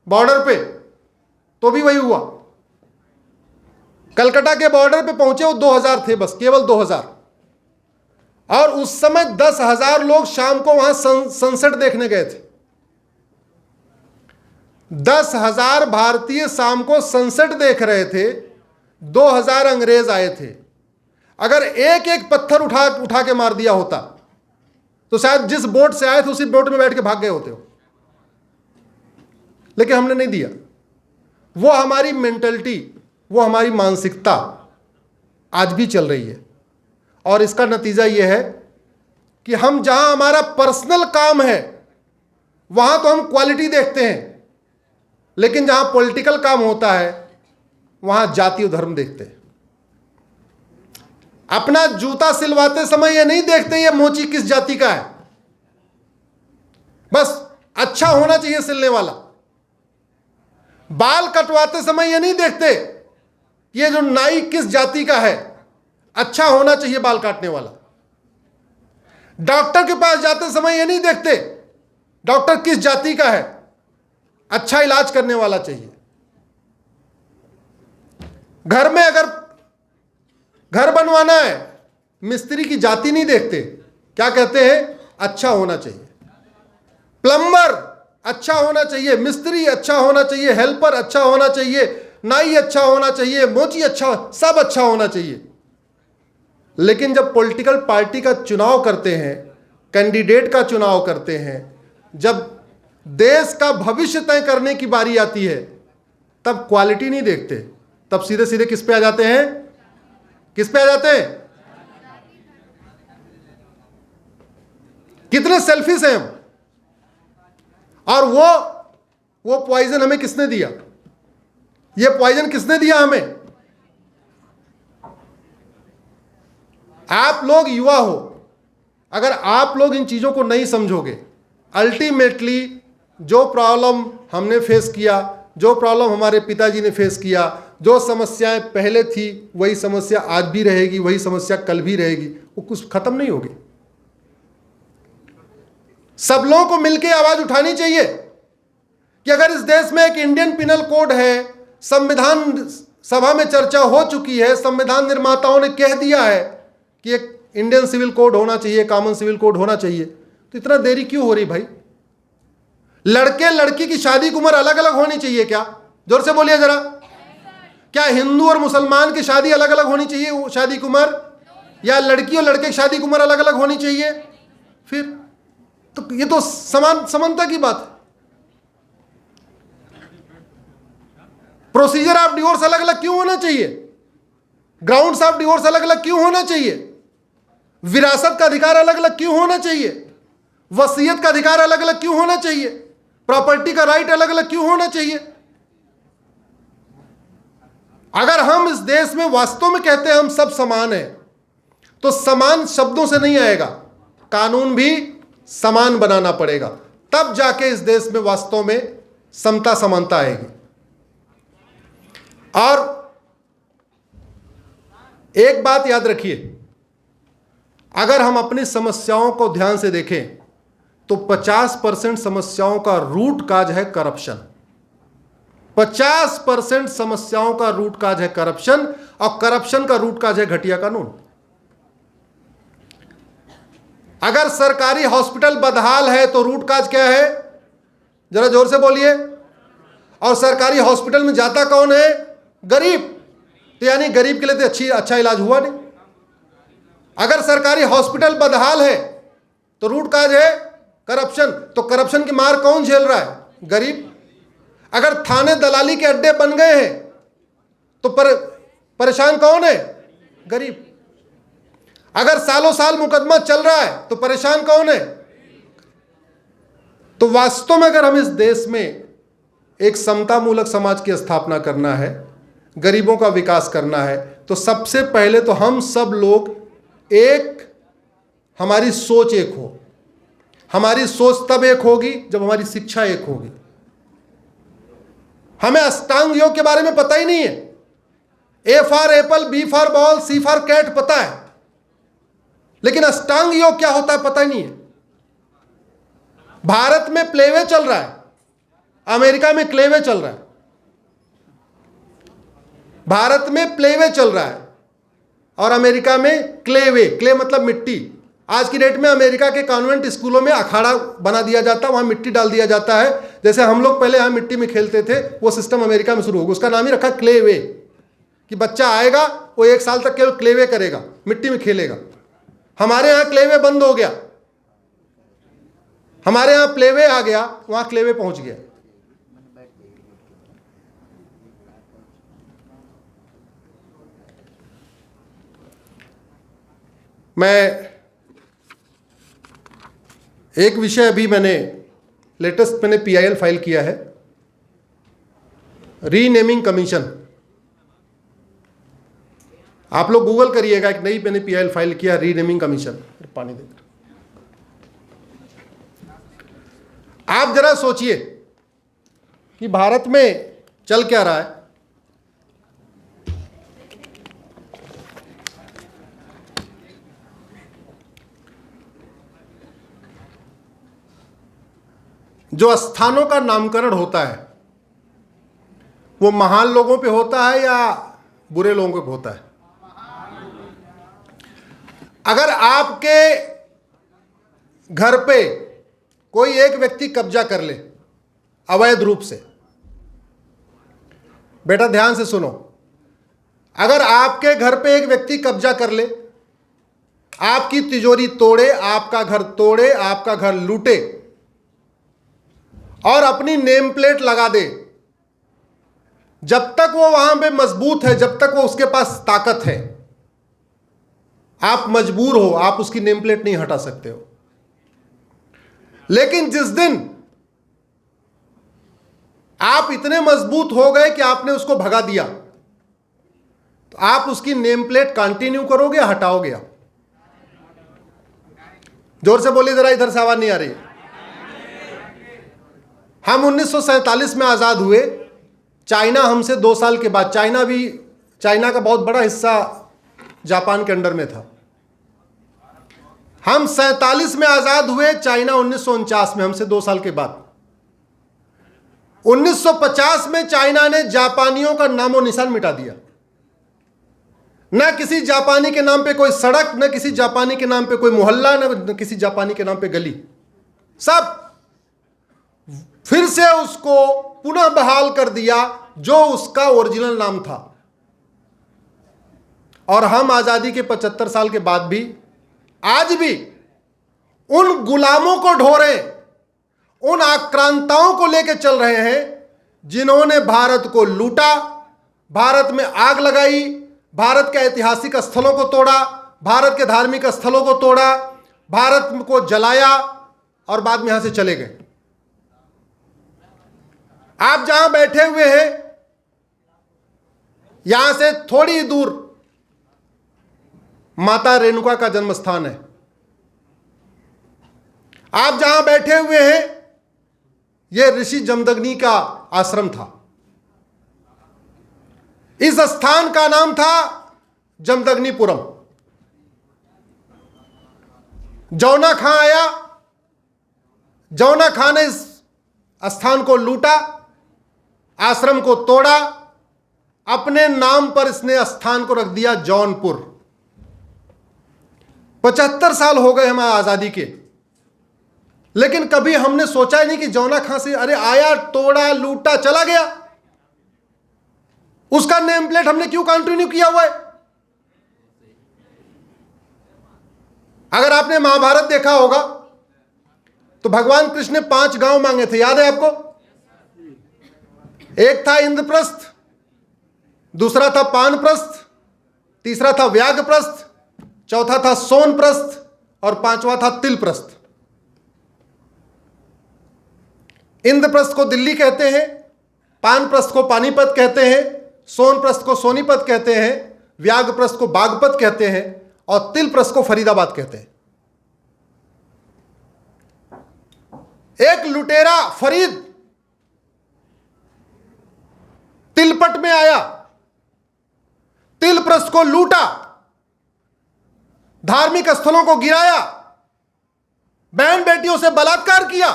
बॉर्डर पे, तो भी वही हुआ। कलकत्ता के बॉर्डर पे पहुंचे वो 2000 थे, बस केवल 2000। और उस समय 10,000 लोग शाम को वहां सनसेट देखने गए थे। 10,000 भारतीय शाम को सनसेट देख रहे थे, 2000 अंग्रेज आए थे। अगर एक एक पत्थर उठा के मार दिया होता तो शायद जिस बोट से आए थे उसी बोट में बैठ के भाग गए होते हो। लेकिन हमने नहीं दिया। वो हमारी मेंटलिटी, वो हमारी मानसिकता आज भी चल रही है। और इसका नतीजा ये है कि हम जहां हमारा पर्सनल काम है वहां तो हम क्वालिटी देखते हैं, लेकिन जहां पॉलिटिकल काम होता है वहां जाति और धर्म देखते हैं। अपना जूता सिलवाते समय ये नहीं देखते ये मोची किस जाति का है, बस अच्छा होना चाहिए सिलने वाला। बाल कटवाते समय ये नहीं देखते ये जो नाई किस जाति का है, अच्छा होना चाहिए बाल काटने वाला। डॉक्टर के पास जाते समय ये नहीं देखते डॉक्टर किस जाति का है, अच्छा इलाज करने वाला चाहिए। घर में अगर घर बनवाना है, मिस्त्री की जाति नहीं देखते, क्या कहते हैं? अच्छा होना चाहिए। प्लम्बर अच्छा होना चाहिए, मिस्त्री अच्छा होना चाहिए, हेल्पर अच्छा होना चाहिए, नाई अच्छा होना चाहिए, मोची अच्छा, सब अच्छा होना चाहिए। लेकिन जब पॉलिटिकल पार्टी का चुनाव करते हैं, कैंडिडेट का चुनाव करते हैं, जब देश का भविष्य तय करने की बारी आती है, तब क्वालिटी नहीं देखते, तब सीधे सीधे किस पे आ जाते हैं? किस पे आ जाते हैं? कितने सेल्फिश हैं हम। और वो पॉइजन हमें किसने दिया? ये पॉइजन किसने दिया हमें? आप लोग युवा हो, अगर आप लोग इन चीजों को नहीं समझोगे, अल्टीमेटली जो प्रॉब्लम हमने फेस किया, जो प्रॉब्लम हमारे पिताजी ने फेस किया, जो समस्याएं पहले थी वही समस्या आज भी रहेगी, वही समस्या कल भी रहेगी, वो कुछ खत्म नहीं होगी। सब लोगों को मिलकर आवाज उठानी चाहिए कि अगर इस देश में एक इंडियन पिनल कोड है, संविधान सभा में चर्चा हो चुकी है, संविधान निर्माताओं ने कह दिया है कि एक इंडियन सिविल कोड होना चाहिए, कॉमन सिविल कोड होना चाहिए, तो इतना देरी क्यों हो रही भाई? लड़के लड़की की शादी की उम्र अलग अलग होनी चाहिए क्या? जोर से बोलिए जरा। क्या हिंदू और मुसलमान की शादी अलग अलग होनी चाहिए शादी की उम्र, या लड़की और लड़के की शादी की उम्र अलग अलग होनी चाहिए? फिर तो ये तो समानता की बात है। प्रोसीजर ऑफ डिवोर्स अलग अलग क्यों होना चाहिए? ग्राउंड्स ऑफ डिवोर्स अलग अलग क्यों होना चाहिए? विरासत का अधिकार अलग अलग क्यों होना चाहिए? वसीयत का अधिकार अलग अलग क्यों होना चाहिए? प्रॉपर्टी का राइट अलग अलग क्यों होना चाहिए? अगर हम इस देश में वास्तव में कहते हैं हम सब समान हैं, तो समान शब्दों से नहीं आएगा, कानून भी समान बनाना पड़ेगा, तब जाके इस देश में वास्तव में समता समानता आएगी। और एक बात याद रखिए, अगर हम अपनी समस्याओं को ध्यान से देखें तो 50% समस्याओं का रूट काज है करप्शन। 50% समस्याओं का रूट काज है करप्शन, और करप्शन का रूट काज है घटिया कानून। अगर सरकारी हॉस्पिटल बदहाल है तो रूट काज क्या है? जरा जोर से बोलिए। और सरकारी हॉस्पिटल में जाता कौन है? गरीब। तो यानी गरीब के लिए तो अच्छा इलाज हुआ नहीं। अगर सरकारी हॉस्पिटल बदहाल है तो रूट काज है करप्शन। तो करप्शन की मार कौन झेल रहा है? गरीब। अगर थाने दलाली के अड्डे बन गए हैं तो परेशान कौन है? गरीब। अगर सालों साल मुकदमा चल रहा है तो परेशान कौन है? तो वास्तव में अगर हम इस देश में एक समतामूलक समाज की स्थापना करना है, गरीबों का विकास करना है, तो सबसे पहले तो हम सब लोग हमारी सोच एक हो। हमारी सोच तब एक होगी जब हमारी शिक्षा एक होगी। हमें अष्टांग योग के बारे में पता ही नहीं है। A for apple, B for ball, C for cat पता है, लेकिन अष्टांग योग क्या होता है पता ही नहीं है। भारत में प्लेवे चल रहा है, अमेरिका में क्लेवे चल रहा है। भारत में प्लेवे चल रहा है और अमेरिका में क्लेवे। क्ले मतलब मिट्टी। आज की डेट में अमेरिका के कॉन्वेंट स्कूलों में अखाड़ा बना दिया जाता है, वहां मिट्टी डाल दिया जाता है। जैसे हम लोग पहले यहां मिट्टी में खेलते थे, वो सिस्टम अमेरिका में शुरू होगा। उसका नाम ही रखा क्लेवे, कि बच्चा आएगा वो 1 साल तक केवल क्लेवे करेगा, मिट्टी में खेलेगा। हमारे यहां क्लेवे बंद हो गया, हमारे यहां प्लेवे आ गया, वहां क्लेवे पहुंच गया। मैं एक विषय अभी लेटेस्ट मैंने PIL फाइल किया है, रीनेमिंग कमीशन। आप लोग गूगल करिएगा, एक नई मैंने PIL फाइल किया, रीनेमिंग कमीशन। पानी देकर आप जरा सोचिए कि भारत में चल क्या रहा है। जो स्थानों का नामकरण होता है वो महान लोगों पे होता है या बुरे लोगों पे होता है? अगर आपके घर पे कोई एक व्यक्ति कब्जा कर ले अवैध रूप से, बेटा ध्यान से सुनो, अगर आपके घर पे एक व्यक्ति कब्जा कर ले, आपकी तिजोरी तोड़े, आपका घर तोड़े, आपका घर लूटे और अपनी नेम प्लेट लगा दे, जब तक वो वहां पे मजबूत है, जब तक वो उसके पास ताकत है, आप मजबूर हो, आप उसकी नेम प्लेट नहीं हटा सकते हो। लेकिन जिस दिन आप इतने मजबूत हो गए कि आपने उसको भगा दिया, तो आप उसकी नेम प्लेट कंटिन्यू करोगे या हटाओगे? आप जोर से बोलिए जरा, इधर से आवाज नहीं आ रही। हम 1947 में आजाद हुए, चाइना हमसे 2 साल के बाद, चाइना का बहुत बड़ा हिस्सा जापान के अंडर में था। हम 47 में आजाद हुए, चाइना 1949 में, हमसे 2 साल के बाद। 1950 में चाइना ने जापानियों का नामो निशान मिटा दिया। न किसी जापानी के नाम पे कोई सड़क, न किसी जापानी के नाम पे कोई मोहल्ला, न किसी जापानी के नाम पे गली। सब फिर से उसको पुनः बहाल कर दिया जो उसका ओरिजिनल नाम था। और हम आजादी के 75 साल के बाद भी आज भी उन गुलामों को ढो रहे, उन आक्रांताओं को लेकर चल रहे हैं जिन्होंने भारत को लूटा, भारत में आग लगाई, भारत के ऐतिहासिक स्थलों को तोड़ा, भारत के धार्मिक स्थलों को तोड़ा, भारत को जलाया और बाद में यहां से चले गए। आप जहां बैठे हुए हैं, यहां से थोड़ी दूर माता रेणुका का जन्म स्थान है। आप जहां बैठे हुए हैं, यह ऋषि जमदग्नि का आश्रम था। इस स्थान का नाम था जमदग्निपुरम। जौना खां आया, जौना खां ने इस स्थान को लूटा, आश्रम को तोड़ा, अपने नाम पर इसने स्थान को रख दिया जौनपुर। 75 साल हो गए हमारी आजादी के, लेकिन कभी हमने सोचा ही नहीं कि जौना खां से अरे आया, तोड़ा, लूटा, चला गया, उसका नेम प्लेट हमने क्यों कंटिन्यू किया हुआ है। अगर आपने महाभारत देखा होगा तो भगवान कृष्ण ने 5 गांव मांगे थे, याद है आपको? एक था इंद्रप्रस्थ, दूसरा था पानप्रस्थ, तीसरा था व्याघ्रप्रस्थ, चौथा था सोनप्रस्थ और 5वां था तिलप्रस्थ। इंद्रप्रस्थ को दिल्ली कहते हैं, पानप्रस्थ को पानीपत कहते हैं, सोनप्रस्थ को सोनीपत कहते हैं, व्याघ्रप्रस्थ को बागपत कहते हैं और तिलप्रस्थ को फरीदाबाद कहते हैं। एक लुटेरा फरीद तिलपट में आया, तिलप्रस्थ को लूटा, धार्मिक स्थलों को गिराया, बहन बेटियों से बलात्कार किया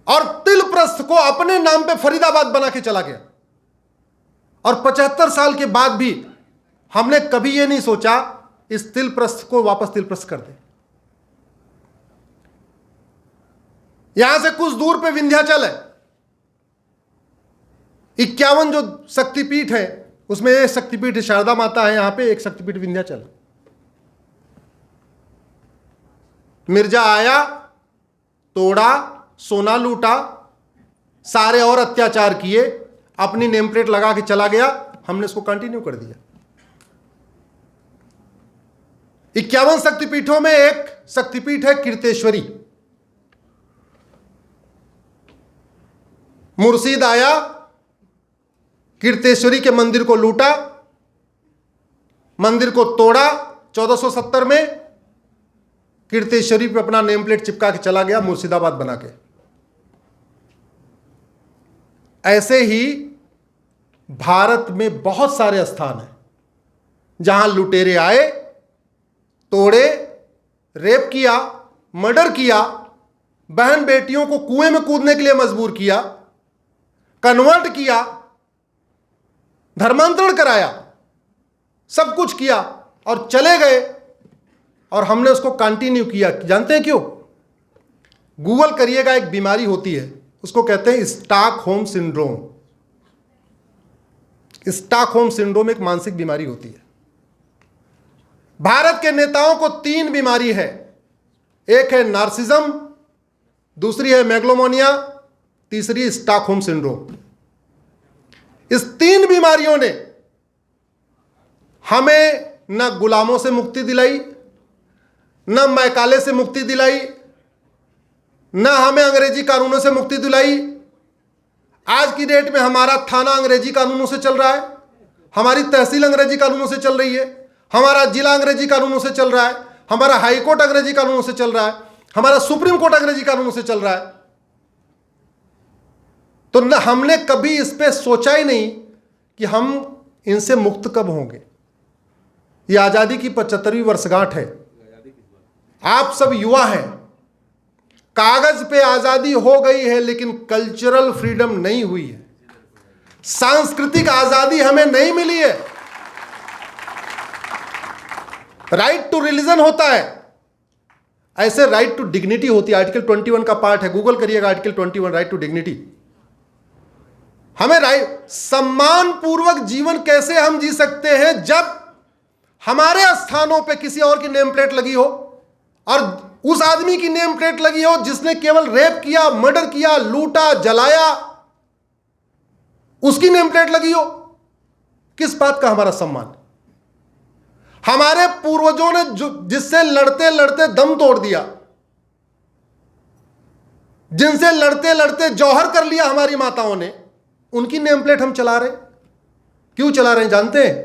और तिलप्रस्थ को अपने नाम पे फरीदाबाद बना के चला गया। और 75 साल के बाद भी हमने कभी यह नहीं सोचा इस तिलप्रस्थ को वापस तिलप्रस्थ कर दे। यहां से कुछ दूर पे विंध्याचल है, 51 जो शक्तिपीठ है उसमें एक शक्तिपीठ शारदा माता है, यहां पे एक शक्तिपीठ विंध्याचल। मिर्जा आया, तोड़ा, सोना लूटा, सारे और अत्याचार किए, अपनी नेम प्लेट लगा के चला गया, हमने इसको कंटिन्यू कर दिया। 51 शक्तिपीठों में एक शक्तिपीठ है कीर्तेश्वरी। मुर्शिद आया, कीर्तेश्वरी के मंदिर को लूटा, मंदिर को तोड़ा 1470 में, कीर्तेश्वरी पे अपना नेम प्लेट चिपका के चला गया, मुर्शिदाबाद बना के। ऐसे ही भारत में बहुत सारे स्थान हैं जहां लुटेरे आए, तोड़े, रेप किया, मर्डर किया, बहन बेटियों को कुएं में कूदने के लिए मजबूर किया, कन्वर्ट किया, धर्मांतरण कराया, सब कुछ किया और चले गए। और हमने उसको कंटिन्यू किया। जानते हैं क्यों? गूगल करिएगा, एक बीमारी होती है, उसको कहते हैं स्टॉकहोम सिंड्रोम। स्टॉकहोम सिंड्रोम एक मानसिक बीमारी होती है। भारत के नेताओं को 3 बीमारी है, एक है नार्सिज्म, दूसरी है मेगलोमोनिया, तीसरी स्टॉकहोम सिंड्रोम। इस 3 बीमारियों ने हमें न गुलामों से मुक्ति दिलाई, न मैकाले से मुक्ति दिलाई, न हमें अंग्रेजी कानूनों से मुक्ति दिलाई। आज की डेट में हमारा थाना अंग्रेजी कानूनों से चल रहा है, हमारी तहसील अंग्रेजी कानूनों से चल रही है, हमारा जिला अंग्रेजी कानूनों से चल रहा है, हमारा हाई कोर्ट अंग्रेजी कानूनों से चल रहा है, हमारा सुप्रीम कोर्ट अंग्रेजी कानूनों से चल रहा है। तो न हमने कभी इस पे सोचा ही नहीं कि हम इनसे मुक्त कब होंगे। ये आज़ादी की 75वीं वर्षगांठ है। आप सब युवा हैं, कागज पे आज़ादी हो गई है लेकिन कल्चरल फ्रीडम नहीं हुई है, सांस्कृतिक आज़ादी हमें नहीं मिली है। राइट टू रिलीजन होता है, ऐसे राइट टू डिग्निटी होती है। आर्टिकल 21 का पार्ट है, गूगल करिएगा आर्टिकल 21, राइट टू डिग्निटी। हमें राइट, सम्मान पूर्वक जीवन कैसे हम जी सकते हैं जब हमारे स्थानों पे किसी और की नेम प्लेट लगी हो और उस आदमी की नेम प्लेट लगी हो जिसने केवल रेप किया, मर्डर किया, लूटा, जलाया, उसकी नेम प्लेट लगी हो। किस बात का हमारा सम्मान? हमारे पूर्वजों ने जिससे लड़ते लड़ते दम तोड़ दिया, जिनसे लड़ते लड़ते जौहर कर लिया हमारी माताओं ने, उनकी नेम प्लेट हम चला रहे। क्यों चला रहे हैं जानते हैं?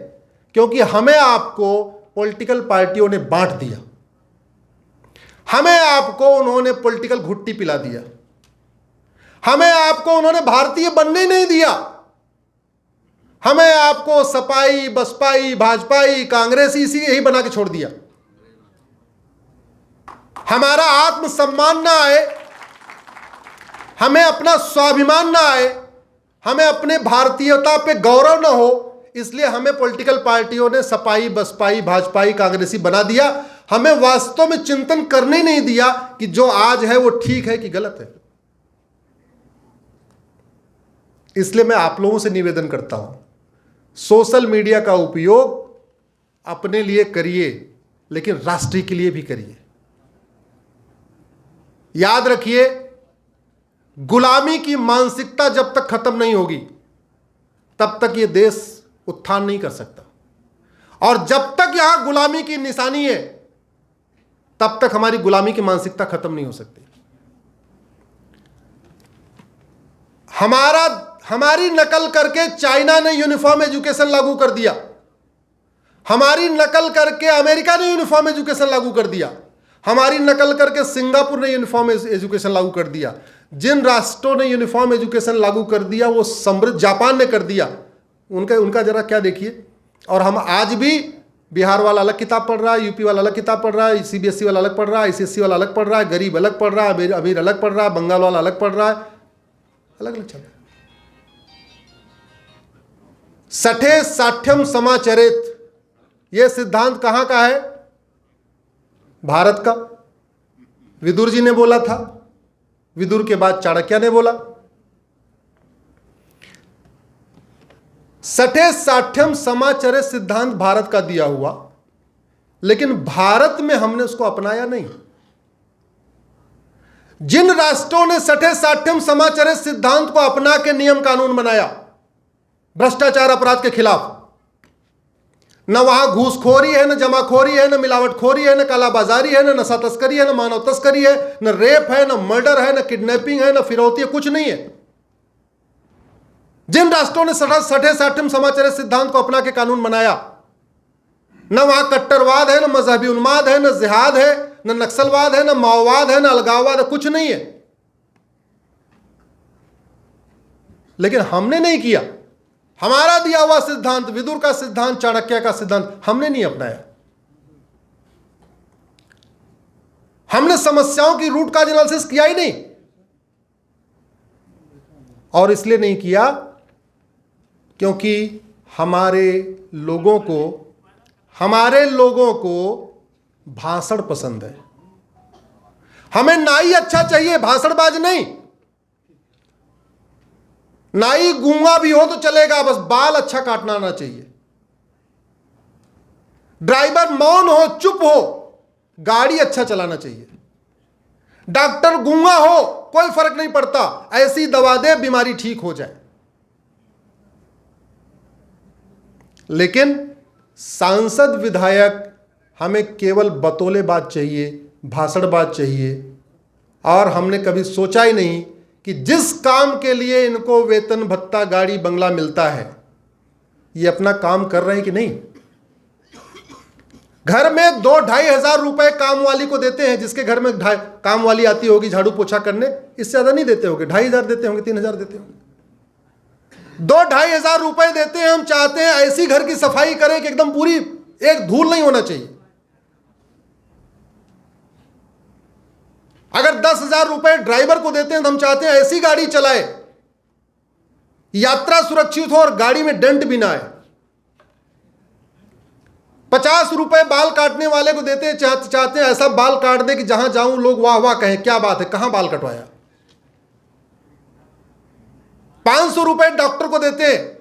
क्योंकि हमें आपको पॉलिटिकल पार्टियों ने बांट दिया, हमें आपको उन्होंने पॉलिटिकल घुट्टी पिला दिया, हमें आपको उन्होंने भारतीय बनने नहीं दिया, हमें आपको सपाई, बसपाई, भाजपाई, कांग्रेसी इसी यही बना के छोड़ दिया। हमारा आत्मसम्मान ना आए, हमें अपना स्वाभिमान ना आए, हमें अपने भारतीयता पे गौरव ना हो, इसलिए हमें पॉलिटिकल पार्टियों ने सपाई, बसपाई, भाजपाई, कांग्रेसी बना दिया। हमें वास्तव में चिंतन करने नहीं दिया कि जो आज है वो ठीक है कि गलत है। इसलिए मैं आप लोगों से निवेदन करता हूं, सोशल मीडिया का उपयोग अपने लिए करिए, लेकिन राष्ट्र के लिए भी करिए। याद रखिए, गुलामी की मानसिकता जब तक खत्म नहीं होगी तब तक यह देश उत्थान नहीं कर सकता, और जब तक यहां गुलामी की निशानी है तब तक हमारी गुलामी की मानसिकता खत्म नहीं हो सकती। हमारी नकल करके चाइना ने यूनिफॉर्म एजुकेशन लागू कर दिया, हमारी नकल करके अमेरिका ने यूनिफॉर्म एजुकेशन लागू कर दिया, हमारी नकल करके सिंगापुर ने यूनिफॉर्म एजुकेशन लागू कर दिया। जिन राष्ट्रों ने यूनिफॉर्म एजुकेशन लागू कर दिया वो समृद्ध, जापान ने कर दिया, उनका जरा क्या देखिए। और हम आज भी, बिहार वाला अलग किताब पढ़ रहा है, यूपी वाला अलग किताब पढ़ रहा है, सीबीएसई वाला अलग पढ़ रहा है, आईसीएसई वाला अलग पढ़ रहा है, गरीब अलग पढ़ रहा है, अमीर अलग पढ़ रहा है, बंगाल वाला अलग पढ़ रहा है, अलग अलग चल रहा है। सठे साठ्यम समाचरित, यह सिद्धांत कहां का है? भारत का। विदुर जी ने बोला था, विदुर के बाद चाणक्य ने बोला। सठे साठ्यम समाचरित सिद्धांत भारत का दिया हुआ, लेकिन भारत में हमने उसको अपनाया नहीं। जिन राष्ट्रों ने सठे साठ्यम समाचरित सिद्धांत को अपना के नियम कानून बनाया भ्रष्टाचार अपराध के खिलाफ, न वहां घूसखोरी है, न जमाखोरी है, न मिलावटखोरी है, न कालाबाजारी है, न नशा तस्करी है, न मानव तस्करी है, न रेप है, न मर्डर है, न किडनैपिंग है, न फिरौती है, कुछ नहीं है। जिन राष्ट्रों ने सठे साठ्यम समाचरित सिद्धांत को अपना के कानून बनाया, न वहां कट्टरवाद है, न मजहबी उन्माद है, न जिहाद है, न नक्सलवाद है, न माओवाद है, न अलगाववाद है, कुछ नहीं है। लेकिन हमने नहीं किया। हमारा दिया हुआ सिद्धांत, विदुर का सिद्धांत, चाणक्य का सिद्धांत हमने नहीं अपनाया। हमने समस्याओं की रूट काज एनालिसिस किया ही नहीं। और इसलिए नहीं किया क्योंकि हमारे लोगों को भाषण पसंद है। हमें नाई अच्छा चाहिए, भाषणबाज नहीं। नाई गूंगा भी हो तो चलेगा, बस बाल अच्छा काटना आना चाहिए। ड्राइवर मौन हो, चुप हो, गाड़ी अच्छा चलाना चाहिए। डॉक्टर गूंगा हो, कोई फर्क नहीं पड़ता, ऐसी दवा दे बीमारी ठीक हो जाए। लेकिन सांसद विधायक हमें केवल बतौलेबाज चाहिए, भाषणबाज चाहिए। और हमने कभी सोचा ही नहीं कि जिस काम के लिए इनको वेतन भत्ता, गाड़ी, बंगला मिलता है, ये अपना काम कर रहे हैं कि नहीं। घर में 2-2.5 हजार रुपए काम वाली को देते हैं, जिसके घर में काम वाली आती होगी झाड़ू पोछा करने, इससे ज्यादा नहीं देते होंगे, 2.5 हजार देते होंगे, 3 हजार देते होंगे। 2-2.5 हजार रुपए देते हैं। हम चाहते हैं ऐसी घर की सफाई करें कि एकदम पूरी, एक धूल नहीं होना चाहिए। अगर 10 हजार रुपए ड्राइवर को देते हैं तो हम चाहते हैं ऐसी गाड़ी चलाए, यात्रा सुरक्षित हो और गाड़ी में डेंट भी ना आए। 50 रुपए बाल काटने वाले को देते हैं, चाहते हैं ऐसा बाल काट दे कि जहां जाऊं लोग वाह वाह कहें, क्या बात है, कहां बाल कटवाया। 500 रुपए डॉक्टर को देते हैं,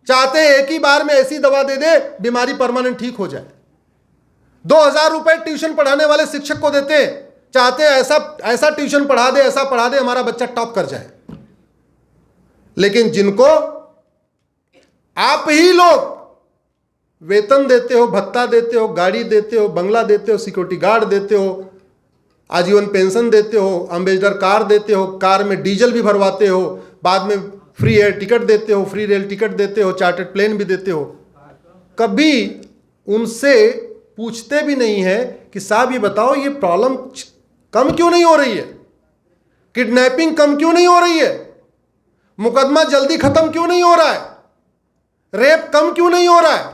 चाहते हैं एक ही बार में ऐसी दवा दे दे बीमारी परमानेंट ठीक हो जाए। 2000 रुपए ट्यूशन पढ़ाने वाले शिक्षक को देते हैं, चाहते हैं ऐसा ट्यूशन पढ़ा दे, ऐसा पढ़ा दे हमारा बच्चा टॉप कर जाए। लेकिन जिनको आप ही लोग वेतन देते हो, भत्ता देते हो, गाड़ी देते हो, बंगला देते हो, सिक्योरिटी गार्ड देते हो, आजीवन पेंशन देते हो, अम्बेसडर कार देते हो, कार में डीजल भी भरवाते हो, बाद में फ्री एयर टिकट देते हो, फ्री रेल टिकट देते हो, चार्टर्ड प्लेन भी देते हो। कभी उनसे पूछते भी नहीं है कि साहब ये बताओ ये प्रॉब्लम कम क्यों नहीं हो रही है, किडनैपिंग कम क्यों नहीं हो रही है, मुकदमा जल्दी खत्म क्यों नहीं हो रहा है, रेप कम क्यों नहीं हो रहा है,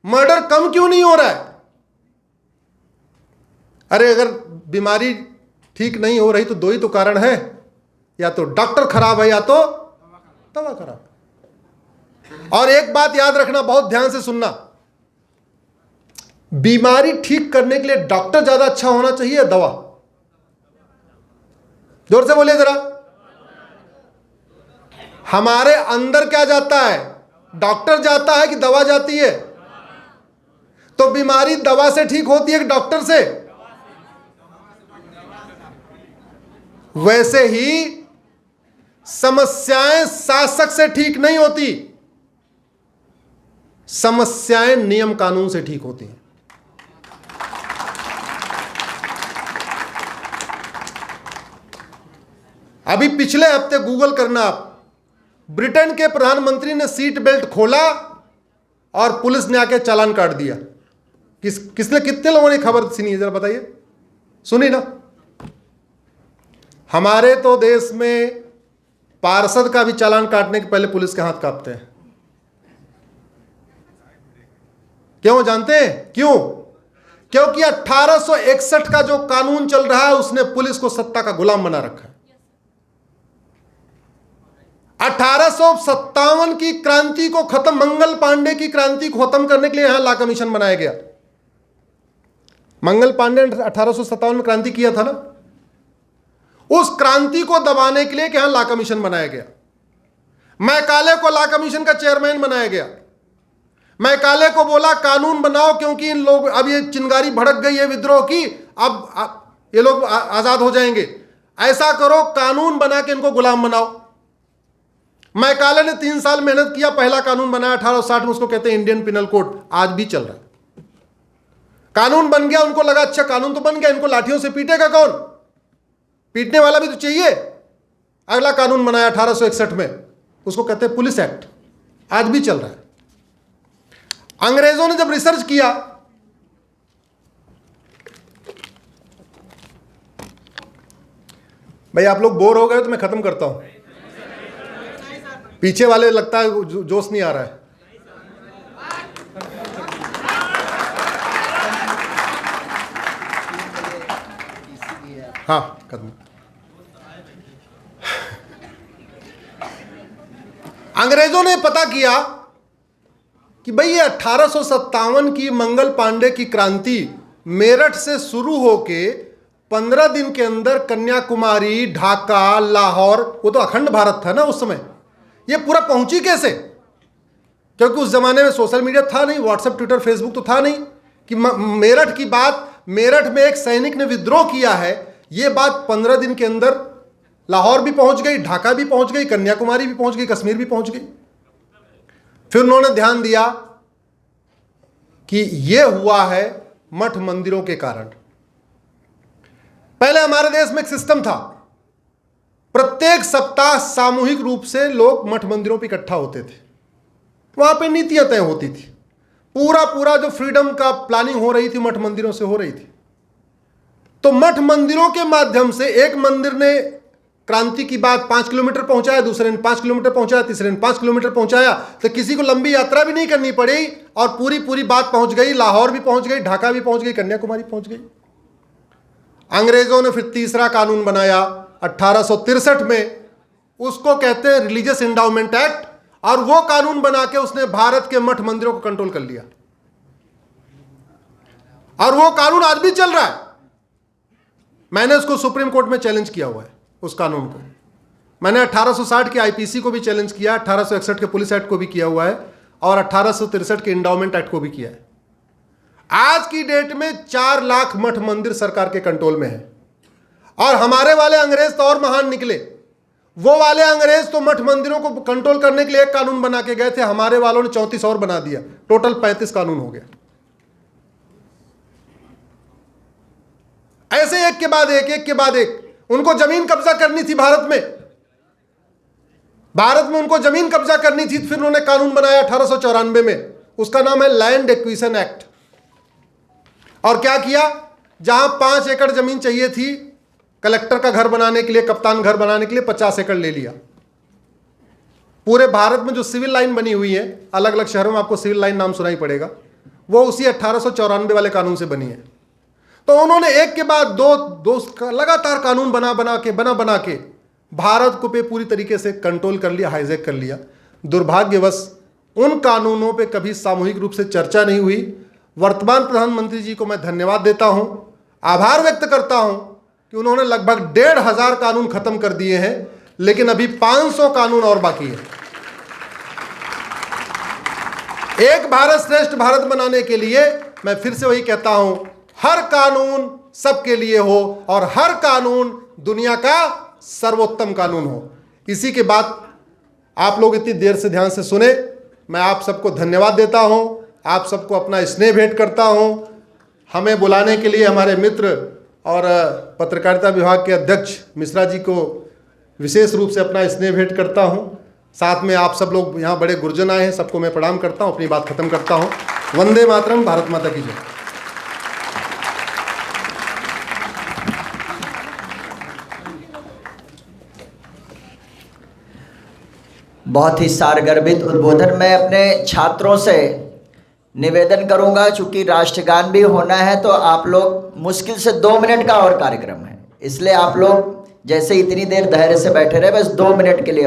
मर्डर कम क्यों नहीं हो रहा है। अरे अगर बीमारी ठीक नहीं हो रही तो दो ही तो कारण है, या तो डॉक्टर खराब है या तो दवा खराब। और एक बात याद रखना, बहुत ध्यान से सुनना, बीमारी ठीक करने के लिए डॉक्टर ज्यादा अच्छा होना चाहिए या दवा? जोर से बोलिए जरा। हमारे अंदर क्या जाता है, डॉक्टर जाता है कि दवा जाती है? तो बीमारी दवा से ठीक होती है कि डॉक्टर से? वैसे ही समस्याएं शासक से ठीक नहीं होती, समस्याएं नियम कानून से ठीक होती हैं। अभी पिछले हफ्ते गूगल करना आप, ब्रिटेन के प्रधानमंत्री ने सीट बेल्ट खोला और पुलिस ने आके चालान काट दिया। किसने, कितने लोगों ने खबर सुनी है जरा बताइए? सुनी ना? हमारे तो देश में पार्षद का भी चालान काटने के पहले पुलिस के हाथ कांपते हैं। क्यों जानते हैं? क्यों? क्योंकि 1861 का जो कानून चल रहा है उसने पुलिस को सत्ता का गुलाम बना रखा है। 1857 की क्रांति को खत्म, मंगल पांडे की क्रांति को खत्म करने के लिए यहां लॉ कमीशन बनाया गया। मंगल पांडे ने 1857 में क्रांति किया था ना, उस क्रांति को दबाने के लिए यहां लॉ कमीशन बनाया गया। मैकाले को लॉ कमीशन का चेयरमैन बनाया गया। मैकाले को बोला कानून बनाओ, क्योंकि इन लोग, अब ये चिंगारी भड़क गई है विद्रोह की, अब ये लोग आजाद हो जाएंगे, ऐसा करो कानून बना के इनको गुलाम बनाओ। मैकाले ने 3 साल मेहनत किया, पहला कानून बनाया 1860 में, उसको कहते हैं इंडियन पिनल कोड, आज भी चल रहा है। कानून बन गया, उनको लगा अच्छा कानून तो बन गया, इनको लाठियों से पीटेगा कौन, पीटने वाला भी तो चाहिए। अगला कानून बनाया 1861 में, उसको कहते हैं पुलिस एक्ट, आज भी चल रहा है। अंग्रेजों ने जब रिसर्च किया, भाई आप लोग बोर हो गए तो मैं खत्म करता हूं, पीछे वाले लगता है जोश नहीं आ रहा है। हाँ खत्म। अंग्रेजों ने पता किया कि भाई ये 1857 की मंगल पांडे की क्रांति मेरठ से शुरू होके 15 दिन के अंदर कन्याकुमारी, ढाका, लाहौर, वो तो अखंड भारत था ना उस समय, ये पूरा पहुंची कैसे? क्योंकि उस जमाने में सोशल मीडिया था नहीं, व्हाट्सएप, ट्विटर, फेसबुक तो था नहीं कि मेरठ की बात, मेरठ में एक सैनिक ने विद्रोह किया है, ये बात 15 दिन के अंदर लाहौर भी पहुंच गई, ढाका भी पहुंच गई, कन्याकुमारी भी पहुंच गई, कश्मीर भी पहुंच गई। फिर उन्होंने ध्यान दिया कि यह हुआ है मठ मंदिरों के कारण। पहले हमारे देश में एक सिस्टम था, प्रत्येक सप्ताह सामूहिक रूप से लोग मठ मंदिरों पर इकट्ठा होते थे, वहां पे नीतियां तय होती थी, पूरा जो फ्रीडम का प्लानिंग हो रही थी मठ मंदिरों से हो रही थी। तो मठ मंदिरों के माध्यम से एक मंदिर ने क्रांति की बात 5 किलोमीटर पहुंचाया, दूसरे ने 5 किलोमीटर पहुंचाया, तीसरे ने 5 किलोमीटर पहुंचाया, तो किसी को लंबी यात्रा भी नहीं करनी पड़ी और पूरी बात पहुंच गई, लाहौर भी पहुंच गई, ढाका भी पहुंच गई, कन्याकुमारी पहुंच गई। अंग्रेजों ने फिर तीसरा कानून बनाया 1863 में, उसको कहते हैं रिलीजियस एंडाउमेंट एक्ट, और वो कानून बना के उसने भारत के मठ मंदिरों को कंट्रोल कर लिया, और वो कानून आज भी चल रहा है। मैंने उसको सुप्रीम कोर्ट में चैलेंज किया हुआ है, उस कानून को। मैंने 1860 के आईपीसी को भी चैलेंज किया, 1861 के पुलिस एक्ट को भी किया हुआ है, और 1863 के एंडाउमेंट एक्ट को भी किया है। आज की डेट में 4 लाख मठ मंदिर सरकार के कंट्रोल में है, और हमारे वाले अंग्रेज तो और महान निकले, वो वाले अंग्रेज तो मठ मंदिरों को कंट्रोल करने के लिए एक कानून बना के गए थे, हमारे वालों ने 34 और बना दिया, टोटल 35 कानून हो गया। ऐसे एक के बाद एक उनको जमीन कब्जा करनी थी भारत में उनको जमीन कब्जा करनी थी। फिर उन्होंने कानून बनाया 1894 में, उसका नाम है लैंड एक्विजिशन एक्ट। और क्या किया, जहां 5 एकड़ जमीन चाहिए थी कलेक्टर का घर बनाने के लिए, कप्तान घर बनाने के लिए, 50 एकड़ ले लिया। पूरे भारत में जो सिविल लाइन बनी हुई है, अलग अलग शहरों में आपको सिविल लाइन नाम सुनाई पड़ेगा, वो उसी 1894 वाले कानून से बनी है। तो उन्होंने एक के बाद दो लगातार कानून बना के भारत को पे पूरी तरीके से कंट्रोल कर लिया, हाईजैक कर लिया। दुर्भाग्यवश उन कानूनों पे कभी सामूहिक रूप से चर्चा नहीं हुई। वर्तमान प्रधानमंत्री जी को मैं धन्यवाद देता हूं, आभार व्यक्त करता हूं कि उन्होंने लगभग 1500 कानून खत्म कर दिए हैं, लेकिन अभी 500 कानून और बाकी है। एक भारत श्रेष्ठ भारत बनाने के लिए मैं फिर से वही कहता हूं, हर कानून सबके लिए हो और हर कानून दुनिया का सर्वोत्तम कानून हो। इसी के बाद आप लोग इतनी देर से ध्यान से सुने, मैं आप सबको धन्यवाद देता हूं, आप सबको अपना स्नेह भेंट करता हूं। हमें बुलाने के लिए हमारे मित्र और पत्रकारिता विभाग के अध्यक्ष मिश्रा जी को विशेष रूप से अपना स्नेह भेंट करता हूं। साथ में आप सब लोग यहाँ बड़े गुरुजन आए हैं, सबको मैं प्रणाम करता हूं, अपनी बात खत्म करता हूं। वंदे मातरम, भारत माता की जय। बहुत ही सारगर्भित उद्बोधन। मैं अपने छात्रों से निवेदन करूंगा, चूंकि राष्ट्रगान भी होना है, तो आप लोग मुश्किल से 2 मिनट का और कार्यक्रम है, इसलिए आप लोग जैसे इतनी देर धैर्य से बैठे रहे, बस 2 मिनट के लिए।